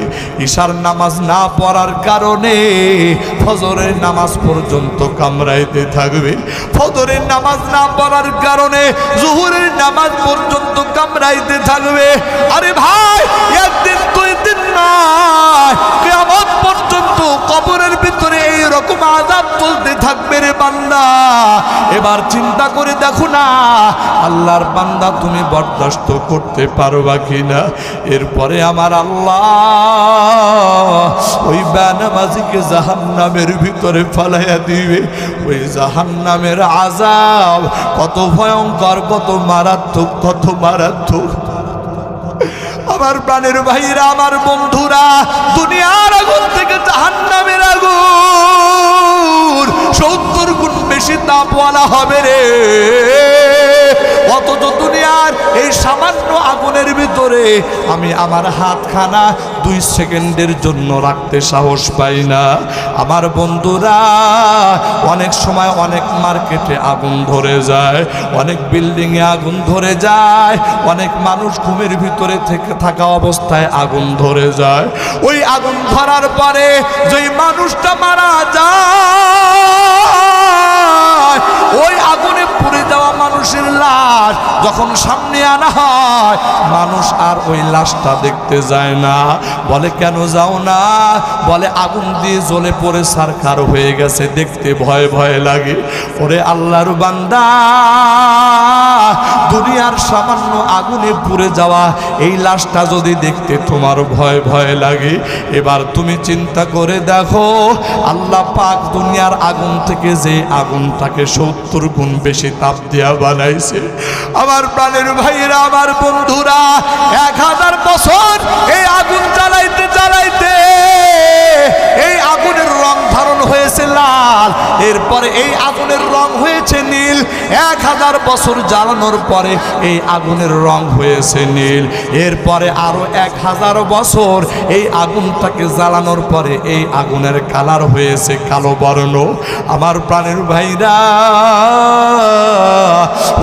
ইশার নামাজ না পড়ার কারণে ফজরের নামাজ পর্যন্ত কামড়াইতে থাকবে, ফজরের নামাজ না পড়ার কারণে জোহরের নামাজ পর্যন্ত কামড়াইতে থাকবে। আরে ভাই, একদিন দুই দিন নয়, কিয়ামত পর্যন্ত কবরের ভিতরে এইরকম আযাব চলতে থাকবে রে বান্দা। এবার চিন্তা করে দেখো না, আল্লাহর বান্দা তুমি বরদাস্ত করতে পারবা কিনা। এরপরে আমার আল্লাহ ওই বেনামাজিকে জাহান্নামের ভিতরে ফালাইয়া দিবে। ওই জাহান্নামের আযাব কত ভয়ঙ্কর, কত মারাত্মক, কত মারাত্মক। আমার প্রাণের ভাইরা, আমার বন্ধুরা, দুনিয়ার আগুন থেকে জাহান্নামের আগুন 70 গুণ বেশি তাপওয়ালা হবে রে। অথচ দুনিয়ার এই সামান্য আগুনের ভিতরে আমি আমার হাতখানা 2 সেকেন্ডের জন্য রাখতে সাহস পাই না। আমার বন্ধুরা, অনেক সময় অনেক মার্কেটে আগুন ধরে যায়, অনেক বিল্ডিংয়ে আগুন ধরে যায়, অনেক মানুষ ঘুমের ভিতরে থেকে থাকা অবস্থায় আগুন ধরে যায়। ওই আগুন ধরার পরে যেই মানুষটা মারা যায়, ওই আগুনে পুড়ে যাওয়া মানুষের লাশ যখন সামনে আনা হয়, মানুষ আর ওই লাশটা দেখতে যায় না। বলে কেন যাও না? বলে আগুন দিয়ে জ্বলে পড়ে ছারখার হয়ে গেছে, দেখতে ভয় ভয় লাগে। ওরে আল্লাহর বান্দা, দুনিয়ার সামান্য আগুনে পুড়ে যাওয়া এই লাশটা যদি দেখতে তোমার ভয় ভয় লাগে, এবার তুমি চিন্তা করে দেখো, আল্লাহ পাক দুনিয়ার আগুন থেকে যে আগুনটাকে 70 গুণ বেশি তাপ দিয়া বানাইছে। আমার প্রাণের ভাইরা, আমার বন্ধুরা, 1000 বছর এই আগুন জ্বালাইতে জ্বালাইতে এই আগুনের রং ধারণ হয়েছে লাল, এরপরে এই আগুনের রং হয়েছে নীল। 1000 বছর জ্বালানোর পরে এই আগুনের রং হয়েছে নীল, এরপরে আরো 1000 বছর এই আগুনটাকে জ্বালানোর পরে এই আগুনের কালার হয়েছে কালো বর্ণ। আমার প্রাণের ভাইরা,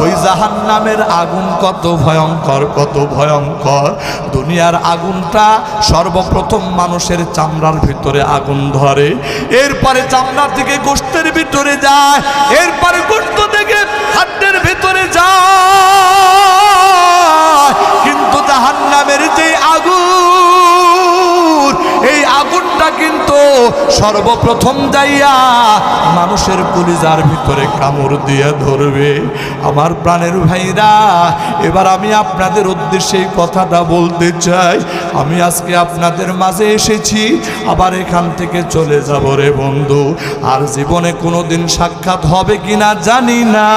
ওই জাহান্নামের আগুন কত ভয়ঙ্কর, কত ভয়ঙ্কর। দুনিয়ার আগুনটা সর্বপ্রথম মানুষের চামড়ার ভিতরে আগুন ধরে, এরপরে চামড়া থেকে গোশতের ভিতরে যায়, এরপরে গোশত থেকে হাড্ডির ভিতরে যায়। কিন্তু জাহান্নামের যে আগুন, এই আগুনটা কিন্তু সর্বপ্রথম যাইয়া মানুষের কলিজার ভিতরে কামড় দিয়ে ধরবে। আমার প্রাণের ভাইরা, এবার আমি আপনাদের উদ্দেশ্যে এই কথাটা বলতে চাই। আমি আজকে আপনাদের মাঝে এসেছি, আবার এখান থেকে চলে যাব রে বন্ধু। আর জীবনে কোনোদিন সাক্ষাৎ হবে কিনা জানি না,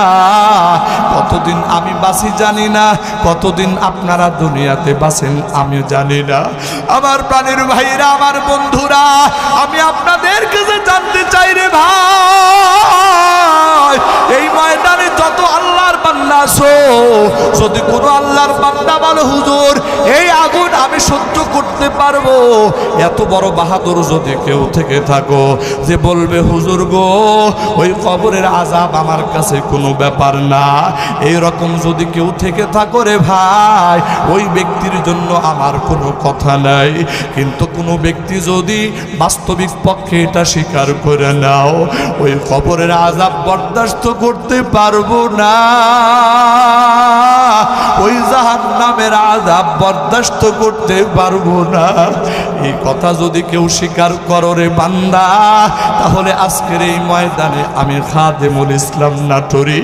কতদিন আমি বাঁচি জানি না, কতদিন আপনারা দুনিয়াতে বাঁচেন আমি জানি না। আমার প্রাণের ভাইরা, আমার বন্ধুরা, আমি আপনাদের কাছে জানতে চাই রে ভাই, এই ময়দানে যত আল্লাহর বান্দা আছো, যদি কোনো আল্লাহর বান্দা বলো হুজুর এই আগুন আমি সহ্য করতে পারবো, এত বড় বাহাদুর যদি কেউ থেকে থাকো যে বলবে হুজুর গো ওই কবরের আযাব আমার কাছে কোনো ব্যাপার না, এই রকম যদি কেউ থেকে থাকো রে ভাই, ওই ব্যক্তির জন্য আমার কোনো কথা নাই। কিন্তু কোনো ব্যক্তি যদি বাস্তবিক পক্ষে এটা স্বীকার করে নাও, ওই কবরের আযাব বরদাস্ত করতে পারবো না, ওই জাহান্নামের আযাব বরদাস্ত করতে পারবো না, এই কথা যদি কেউ স্বীকার করো রে বান্দা, তাহলে আজকের এই ময়দানে আমি খাদেমুল ইসলাম নাটোরী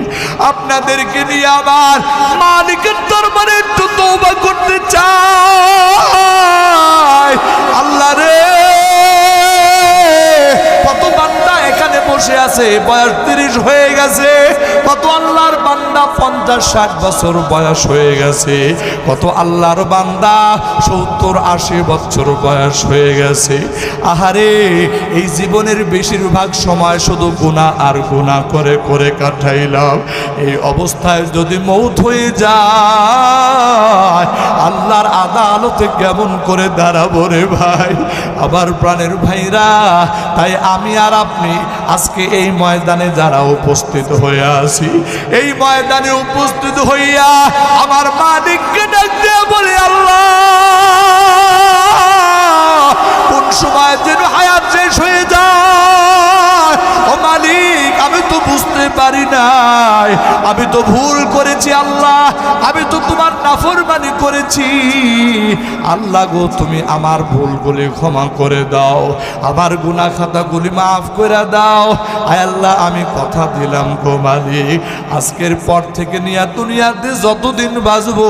আপনাদেরকে নিয়ে আবার মালিকের দরবারে একটু তওবা করতে চাই। আল্লাহ রে, কত বান্দা এখানে বসে আছে বয়স 30 হয়ে গেছে, কত আল্লাহর বান্দা 50-60 বছর বয়স হয়ে গেছে, কত আল্লাহর বান্দা 70-80 বছর বয়স হয়ে গেছে। আহারে, এই জীবনের বেশিরভাগ সময় শুধু গুনাহ আর গুনাহ করে করে কাটাইলাম। এই অবস্থায় যদি মৌত হয়ে যায়, আল্লাহর আদালতে কেমন করে দাঁড়াবো রে ভাই। আবার প্রাণের ভাইরা, তাই আমি আর আপনি আজকে এই ময়দানে যারা উপস্থিত হয়ে আছি, এই ময়দানে উপস্থিত হইয়া আমার মালিককে ডাক দিয়ে বলি আল্লাহ, কোন সময় যেন হায়াত শেষ হয়ে যায়, ও মালিক আমি তো বুঝতে পারি নাই, আমি তো ভুল করেছি আল্লাহ, আমি তো তোমার নাফরমানি করেছি। আল্লাহ গো, তুমি আমার ভুলগুলি ক্ষমা করে দাও, আমার গুনাহ খাতাগুলি মাফ করে দাও। আয় আল্লাহ, আমি কথা দিলাম গো মালিক, আজকের পর থেকে নিয়ে দুনিয়াতে যতদিন বাঁচবো,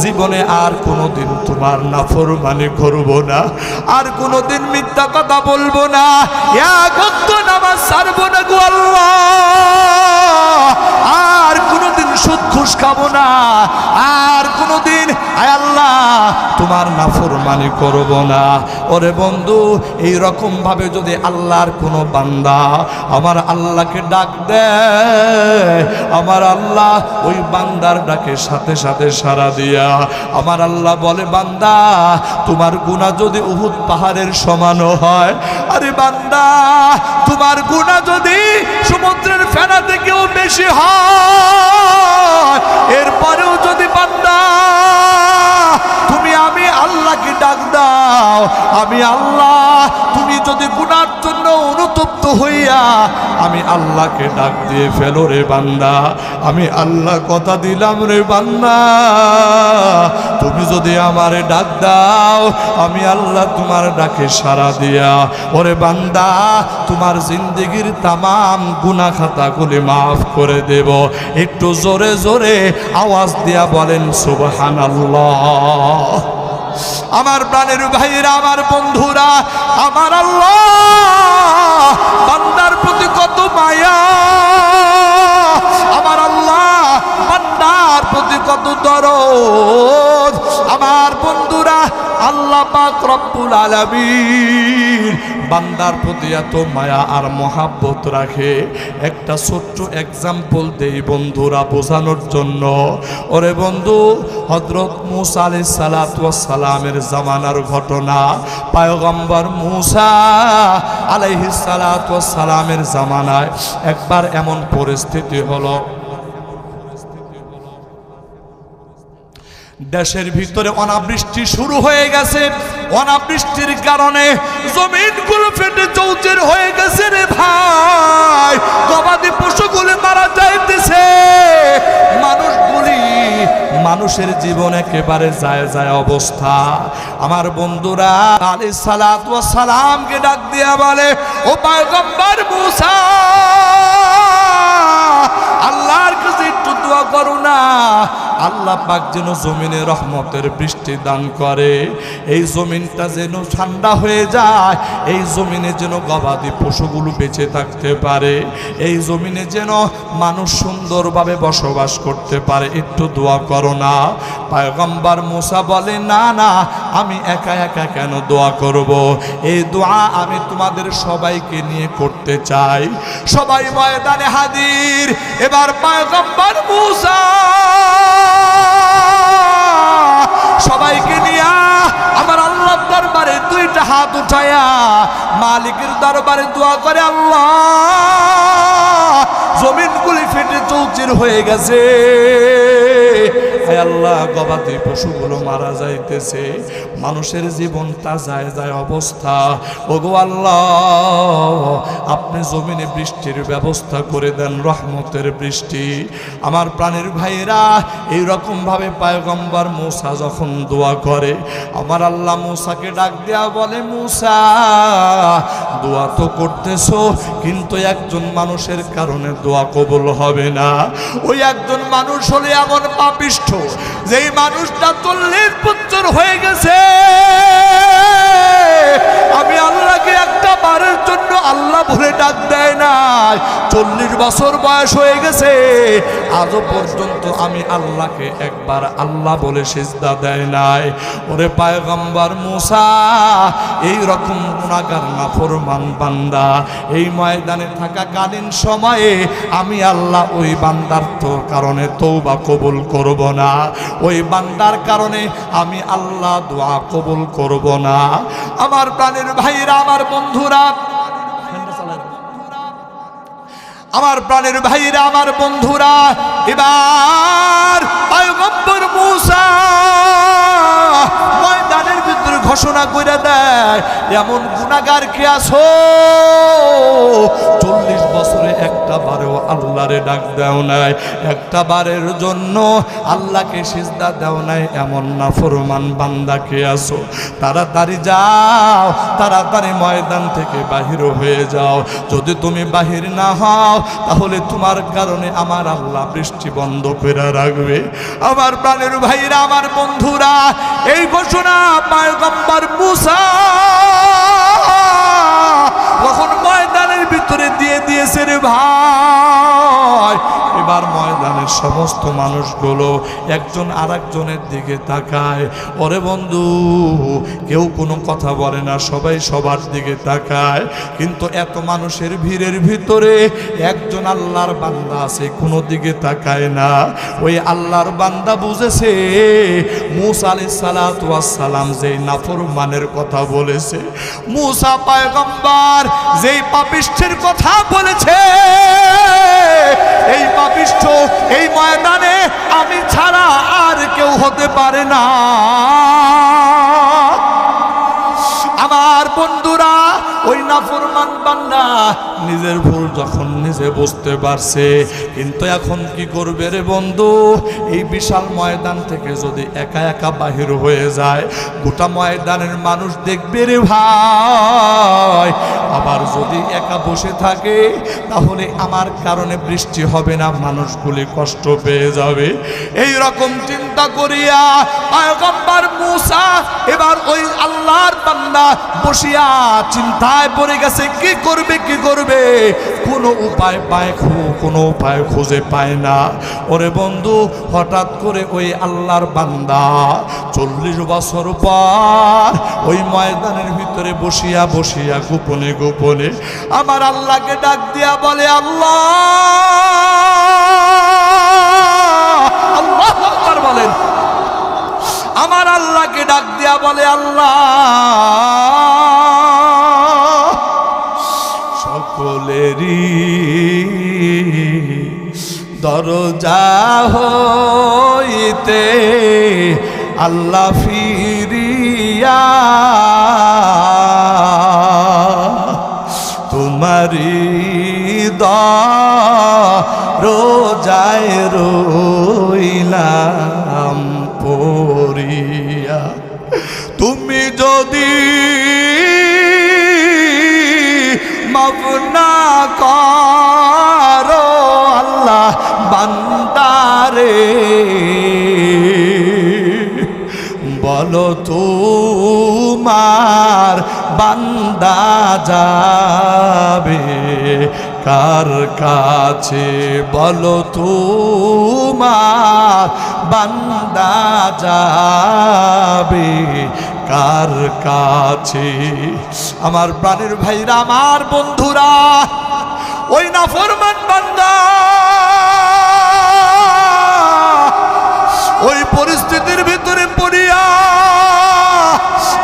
জীবনে আর কোনোদিন তোমার নাফরমানি করব না, আর কোনোদিন মিথ্যা কথা বলবো না, এক ওয়াক্ত নামাজ ছাড়বো না গো আল্লাহ, আর কোনোদিন সুদ ঘুষ খাবো না, আর কোনোদিন আয় আল্লাহ তোমার নাফরমানি করব না। ওরে বন্ধু, এই রকম ভাবে যদি আল্লাহর কোনো বান্দা আমার আল্লাহকে ডাক দেয়, আমার আল্লাহ ওই বান্দার ডাকে সাথে সাথে সাড়া দিয়া আমার আল্লাহ বলে, বান্দা তোমার গুনাহ যদি উহুদ পাহাড়ের সমানও হয়, আরে বান্দা তোমার গুনাহ যদি সমুদ্রের ফেনা থেকেও বেশি হয়, এরপরেও যদি বান্দা তুমি আমি আল্লাহকে ডাক দাও, আমি আল্লাহ তুমি যদি গুনার জন্য অনুতপ্ত হইয়া আমি আল্লাহকে ডাক দিয়ে ফেলো রে বান্দা, আমি আল্লাহ কথা দিলাম রে বান্দা, তুমি যদি আমারে ডাক দাও, আমি আল্লাহ তোমার ডাকে সাড়া দিয়া ওরে বান্দা তোমার জিন্দেগির তামাম গুনাহ খাতাগুলি মাফ করে দেব। একটু জোরে জোরে আওয়াজ দিয়া বলেন সুবহানাল্লাহ। আমার প্রাণের ভাইরা, আমার বন্ধুরা, আমার আল্লাহ বান্দার প্রতি কত মায়া, আমার আল্লাহ বান্দার প্রতি কত দরদ। আমার বন্ধুরা, আল্লাহ পাক রব্বুল আলামিন বান্দার প্রতি এত মায়া আর মহাব্বত রাখে। একটা ছোট্ট এক্সাম্পল দেই বন্ধুরা বোঝানোর জন্য। ওরে বন্ধু, হযরত মূসা আলাইহিস সালাতু ওয়াস সালামের জামানার ঘটনা। পয়গম্বর মূসা আলাইহিস সালাতু ওয়াস সালামের জামানায় একবার এমন পরিস্থিতি হলো, দেশের ভিতরে অনাবৃষ্টি শুরু হয়ে গেছে। অনাবৃষ্টির কারণে জমিনগুলো ফেটে চৌচির হয়ে গেছে রে ভাই, গবাদি পশুগুলি মারা যাইতেছে, মানুষের জীবন একেবারে যায় যায় অবস্থা। আমার বন্ধুরা আলাইহিস সালাতু ওয়াস সালামকে ডাক দিয়া বলে, ও পয়গম্বর মূসা, আল্লাহর কাছে একটু দোয়া করো না, আল্লাহ পাক যেন জমিনে রহমতের বৃষ্টি দান করে, এই জমিনটা যেন ঠান্ডা হয়ে যায়, এই জমিনে যেন গবাদি পশুগুলো বেঁচে থাকতে পারে, এই জমিনে যেন মানুষ সুন্দরভাবে বসবাস করতে পারে। একটু দোয়া করো না। পয়গম্বর মুসা বলে, না না, আমি একা একা কেন দোয়া করব? এই দোয়া আমি তোমাদের সবাইকে নিয়ে করতে চাই। সবাই ময়দানে হাজির। এবার পয়গম্বর মুসা সবাইকে নিয়ে আমার আল্লাহর দরবারে দুইটা হাত উঠায়া মালিকের দরবারে দোয়া করে, আল্লাহ জমিনগুলি ফেটে চৌচির হয়ে গেছে, আল্লাহ গবাদি পশুগুলো মারা যাইতেছে, মানুষের জীবনটা যায় যায় অবস্থা। ওগো আল্লাহ, আপনি জমিনে বৃষ্টির ব্যবস্থা করে দেন, রহমতের বৃষ্টি। আমার প্রাণের ভাইরা, এইরকম ভাবে পয়গম্বর মুসা যখন দোয়া করে, আমার আল্লাহ মুসাকে ডাক দেয়া বলে, মুসা দোয়া তো করতেছো, কিন্তু একজন মানুষের কারণে দোয়া কবুল হবে না। ওই একজন মানুষ হলে এমন পাপিষ্ঠ, যেই মানুষটা 40 বছর হয়ে গেছে, আমি আল্লাহকে একটা বারের জন্য আল্লাহ বলে ডাক দেয় নাই। 40 বছর বয়স হয়ে গেছে, আজও পর্যন্ত আমি আল্লাহকে একবার আল্লাহ বলে সিজদা দেয় নাই। ওরে পয়গম্বর মুসা, এই রকম গুনাহগার নাফরমান বান্দা এই ময়দানে থাকাকালীন সময়ে আমি আল্লাহ ওই বান্দার তো কারণে তওবা কবুল করব না, ওই বান্দার কারণে আমি আল্লাহ দোয়া কবুল করব না। আমার প্রাণের ভাইরা, আমার বন্ধুরা, আমার প্রাণের ভাইরা, আমার বন্ধুরা, এবার পয়গম্বর মুসা ময়দানের ভিতরে ঘোষণা করে দেয়, এমন গুনাহগার কে আছো 40 বছরে একটা বারেও আল্লাহরে ডাক দাও নাই, একটা বারের জন্য আল্লাহকে সিজদা দাও নাই, এমন নাফরমান বান্দা কে আছো? তাড়াতাড়ি যাও, তাড়াতাড়ি ময়দান থেকে বাহির হয়ে যাও। যদি তুমি বাহির না হও, তাহলে তোমার কারণে আমার আল্লাহ বৃষ্টি বন্ধ করে রাখবে। আমার প্রাণের ভাইরা, আমার বন্ধুরা, এই ঘোষণা পয়গম্বর মুসা তখন ময়দানের ভিতরে দিয়ে দিয়েছে রে ভাই। এবার ময়দানের সমস্ত মানুষগুলো একজন আরেকজনের দিকে তাকায়। ওরে বন্ধু, কেউ কোনো কথা বলে না, সবাই সবার দিকে তাকায়। কিন্তু এত মানুষের ভিড়ের ভিতরে একজন আল্লাহর বান্দা আছে, কোনো দিকে তাকায় না। ওই আল্লাহর বান্দা বুঝেছে মুসা আলাইহিস সালাতু ওয়াস সালাম যেই নাফরমানের কথা বলেছে, মুসা পয়গম্বর যেই পাপিষ্ঠের কথা বলেছে, এই পাপিষ্ঠ এই ময়দানে আমি ছাড়া আর কেউ হতে পারে না। আমার বন্ধুরা, ওই নাফরমান বান্দা নিজের ভুল যখন নিজে বুঝতে পারছে, কিন্তু এখন কি করবে রে বন্ধু? এই বিশাল ময়দান থেকে যদি একা একা বাহির হয়ে যায়, গোটা ময়দানের মানুষ দেখবে রে ভাই। আবার যদি একা বসে থাকে, তাহলে আমার কারণে বৃষ্টি হবে না, মানুষগুলি কষ্ট পেয়ে যাবে। এই রকম চিন্তা করিয়া পয়গম্বর মুসা এবার ওই আল্লাহর বান্দা বসিয়া চিন্তায় পড়ে গেছে, কি করবে কি করবে, কোনো উপায় পায়, কোনো উপায় খুঁজে পায় না। ওরে বন্ধু, হঠাৎ করে ওই আল্লাহর বান্দা 40 বছর পর ওই ময়দানের ভিতরে বসিয়া বসিয়া গোপনে গোপনে আমার আল্লাহকে ডাক দিয়া বলে, আল্লাহ, আল্লাহু আকবার বলেন। আমার আল্লাহকে ডাক দিয়া বলে, আল্লাহ, সকলেরই দরজা হইতে আল্লাহ ফিরিয়া তোমারি দরজায় রইলাম পড়িয়া। তুমি যদি মাফ না করো আল্লাহ বান্দারে, বলো তোমার বান্দা যাবে কার কাছে, বলো তোমার বান্দা যাবে কার কাছে। আমার প্রাণের ভাইরা, আমার বন্ধুরা, ওই নাফরমান বান্দা ওই পরিস্থিতির ভিতরে পড়িয়া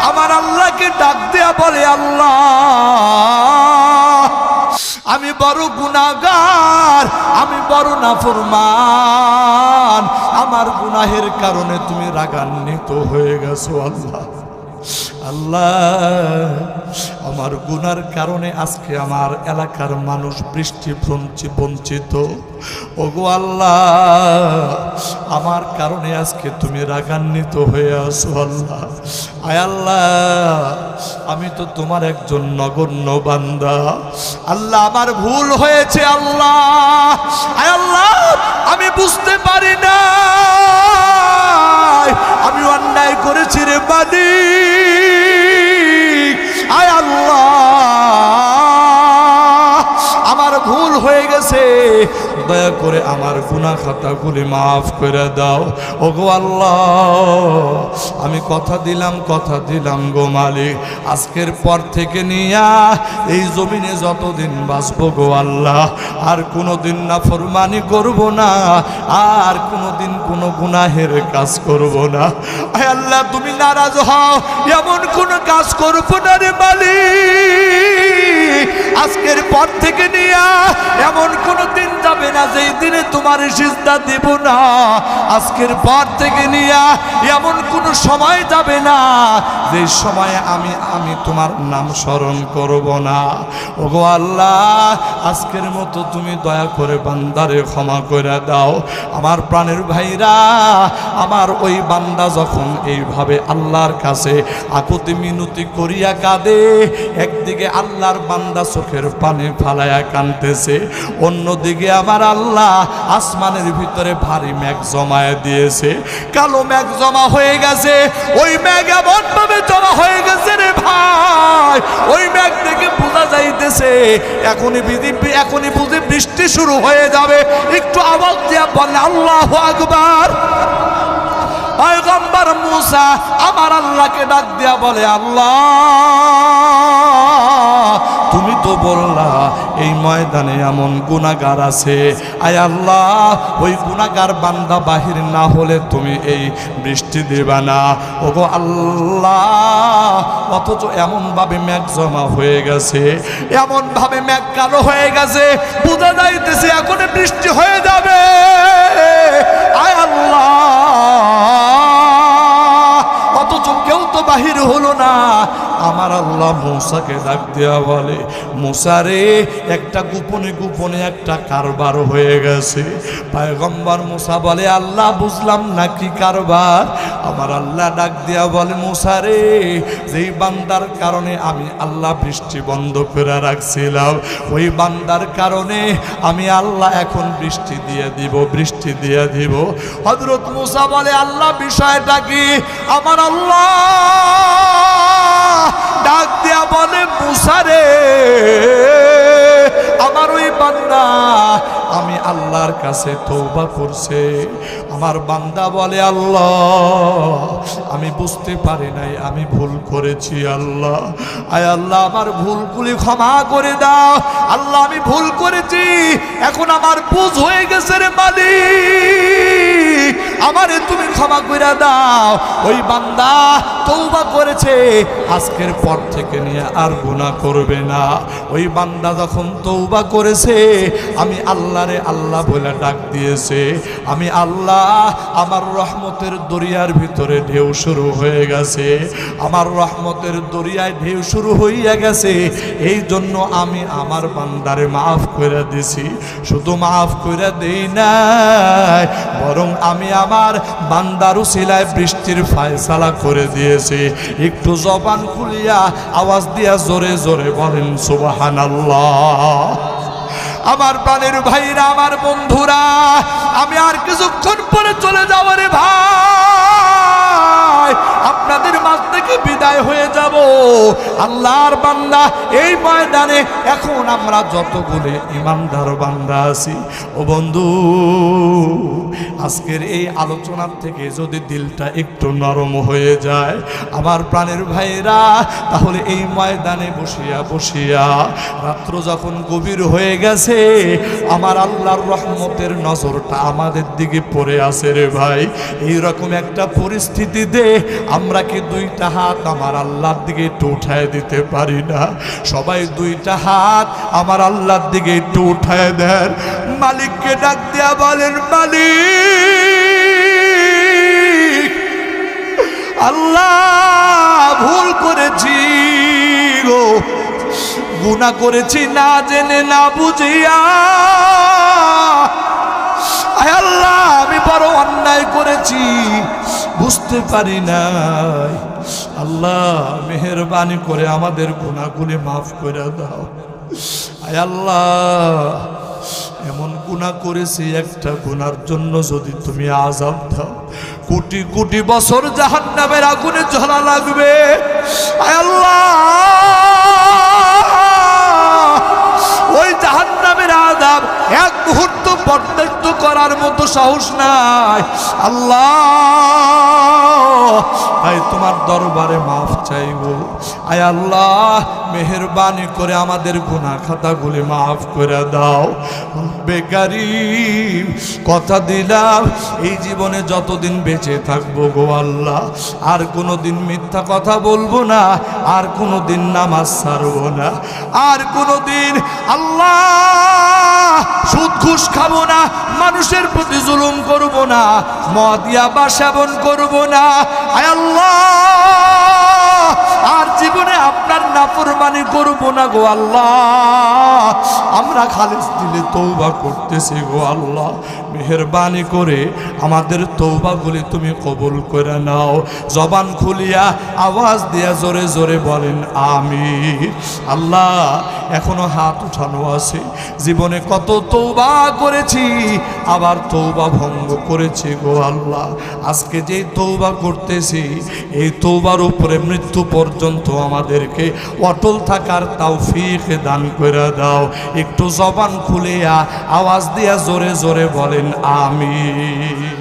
আমার আল্লাহকে ডাক দেয়া বলে, আল্লাহ আমি বড় গুনাহগার, আমি বড় নাফরমান, আমার গুনাহের কারণে তুমি রাগান্বিত হয়ে গেছো আল্লাহ। আল্লাহ আমার গুনার কারণে আজকে আমার এলাকার মানুষ বৃষ্টি বঞ্চিত। ওগো আল্লাহ আমার কারণে আজকে তুমি রাগান্বিত হয়ে আসো আল্লাহ। আয় আল্লাহ আমি তো তোমার একজন নগণ্য বান্দা, আল্লাহ আমার ভুল হয়েছে আল্লাহ। আয় আল্লাহ আমি বুঝতে পারি না আমি অন্যায় করেছি রে মালিক। আয় আল্লাহ আমার ভুল হয়ে গেছে, দয়া করে আমার গুনাহ খাতাগুলি মাফ করে দাও। ওগো আল্লাহ আমি কথা দিলাম গো মালিক, আজকের পর থেকে নিয়া এই জমিনে যতদিন বাঁচবো গো আল্লাহ আর কোনোদিন নাফরমানি করব না, আর কোনোদিন কোনো গুনাহের কাজ করব না। আয় আল্লাহ তুমি নারাজ হও এমন কোন কাজ করব না রে মালিক। আজকের পর থেকে নিয়া এমন কোন দিন যাবে না যেই দিনে তোমার সিজদা দেব না। আজকের পর থেকে নিয়া এমন কোন সময় যাবে না যে সময়ে আমি তোমার নাম স্মরণ করব না। ওগো আল্লাহ আজকের মতো তুমি দয়া করে বান্দারে ক্ষমা করে দাও। আমার প্রাণের ভাইরা, আমার ওই বান্দা যখন এইভাবে আল্লাহর কাছে আকুতি মিনতি করিয়া কাঁদে, একদিকে আল্লাহর বান্দা চোখের পানি ফালায়া কাঁদতেছে, অন্যদিকে আমার আল্লাহ আসমানের ভিতরে ভারী মেঘ জমায়ে দিয়েছে। কালো মেঘ জমা হয়ে গেছে, ওই মেঘ এমন ভাবে জমা হয়ে গেছে রে ভাই, ওই মেঘ থেকে বোঝা যাইতেছে এখনই বুঝি বৃষ্টি শুরু হয়ে যাবে। একটু আওয়াজ দিয়া বলে আল্লাহু আকবার। পয়গম্বর মুসা আমার আল্লাহকে ডাক দিয়া বলে, আল্লাহ তুমি তো বললা এই ময়দানে এমন গুনাহগার আছে, আয় আল্লাহ ওই গুনাহগার বান্দা বাহির না হলে তুমি এই বৃষ্টি দেবা না। ওগো আল্লাহ অথচ এমন ভাবে মেঘ জমা হয়ে গেছে, এমন ভাবে মেঘ কালো হয়ে গেছে, বোঝা যাইতেছে এখন বৃষ্টি হয়ে যাবে। আয় আল্লাহ অথচ কেউ তো বাহির হলো না। আমার আল্লাহ মূসাকে ডাক দেয়া বলে, মূসা রে একটা গোপনে একটা কারবার হয়ে গেছে। পয়গম্বর মূসা বলে, আল্লাহ বুঝলাম না কি কারবার। আমার আল্লাহ ডাক দেয়া বলে, মূসা রে যেই বান্দার কারণে আমি আল্লাহ বৃষ্টি বন্ধ করে রাখছিলাম, ওই বান্দার কারণে আমি আল্লাহ এখন বৃষ্টি দিয়ে দিব। হযরত মূসা বলে, আল্লাহ বিষয়টা কি? আমার আল্লাহ ডাক দিয়া বলে, মূসা রে আমার ওই বান্দা আমি আল্লাহর কাছে তওবা করছে। আমার বান্দা বলে, আল্লাহ আমি বুঝতে পারি নাই, আমি ভুল করেছি আল্লাহ। আয় আল্লাহ আমার ভুলগুলি ক্ষমা করে দাও। আল্লাহ আমি ভুল করেছি, এখন আমার বুঝ হয়ে গেছে রে মালিক, আমারে তুমি ক্ষমা করে দাও। ওই বান্দা তওবা করেছে, আজকের পর থেকে নিয়ে আর গুনাহ করবে না। ওই বান্দা যখন তওবা করেছে, আমি আল্লাহরে আল্লাহ বলে ডাক দিয়েছে, আমি আল্লাহ আমার রহমতের দরিয়ার ভিতরে ঢেউ শুরু হয়ে গেছে, আমার রহমতের দরিয়ায় ঢেউ শুরু হইয়া গেছে। এই জন্য আমি আমার বান্দারে মাফ করে দিছি। শুধু মাফ করে দেই নাই, বরং আমি আমার বান্দার উসিলায় বৃষ্টির ফায়সালা করে দিয়েছি। একটু জবান খুলিয়া আওয়াজ দিয়া জোরে জোরে বলেন সুবহানাল্লাহ। আমার প্রাণের ভাইরা, আমার বন্ধুরা, আমি আর কিছুক্ষণ পরে চলে যাব রে ভাই। আপনাদের মাঝ থেকে বিদায় হয়ে যাব। আল্লাহর বান্দা, এই ময়দানে এখন আমরা যতগুলো ইমানদার বান্দা আছি, ও বন্ধু, আজকের এই আলোচনার থেকে যদি দিলটা একটু নরম হয়ে যায় আমার প্রাণের ভাইরা, তাহলে এই ময়দানে বসিয়া বসিয়া রাত্র যখন গভীর হয়ে গেছে, আমার আল্লাহর রহমতের নজরটা আমাদের দিকে পড়ে আসে রে ভাই। এইরকম একটা পরিস্থিতিতে আমরা কি দুইটা হাত আমার আল্লাহর দিকে একটু উঠায় দিতে পারি না? সবাই দুইটা হাত আমার আল্লাহর দিকে একটু উঠায় দেন, মালিককে ডাক দিয়া বলেন, মালিক, আল্লাহ ভুল করেছি গো, গুনাহ করেছি না জেনে না বুঝিয়া। আয় আল্লাহ, আমি বড় অন্যায় করেছি, বুঝতে পারি নাই। আল্লাহ মেহেরবানি করে আমাদের গুনাহগুলি মাফ করে দাও। আয় আল্লাহ, এমন গুনাহ করেছি, একটা গুনার জন্য যদি তুমি আযাব দাও, কোটি কোটি বছর জাহান্নামের আগুনে জ্বলা লাগবে। আয় আল্লাহ, ওই জাহান্নামের আযাব এক মুহূর্ত বরদাস্ত করার মতো সাহস নাই। আল্লাহ, তাই তোমার দরবারে মাফ চাইবো। আয় আল্লাহ, মেহেরবানি করে আমাদের গুনাহ খাতাগুলি মাফ করে দাও। বেকারিম, কথা দিলাম এই জীবনে যতদিন বেঁচে থাকবো গো আল্লাহ, আর কোনোদিন মিথ্যা কথা বলবো না, আর কোনোদিন নামাজ ছাড়বো না, আর কোনোদিন আল্লাহ সুদ ঘুষ খাবো না, মানুষের প্রতি জুলুম করবো না, মদ ইয়াবা সেবন করবো না। আয় আল্লাহ, আর জীবনে আপনার নাফরমানি করবো না গো আল্লাহ। আমরা খালিস দিলে তওবা করতেছি গো আল্লাহ, মেহেরবানি করে আমাদের তওবাগুলি তুমি কবুল করে নাও। জবান খুলিয়া আওয়াজ দিয়া জোরে জোরে বলেন আমিন। আল্লাহ, এখনো হাত উঠানো আছে, জীবনে কত তওবা করেছি, আবার তওবা ভঙ্গ করেছি গো আল্লাহ। আজকে যে তওবা করতেছি, এই তওবার উপরে মৃত্যু পর্যন্ত আমাদেরকে অটল থাকার তৌফিক দান করে দাও। একটু জবান খুলিয়া আওয়াজ দিয়া জোরে জোরে বলেন আমিন।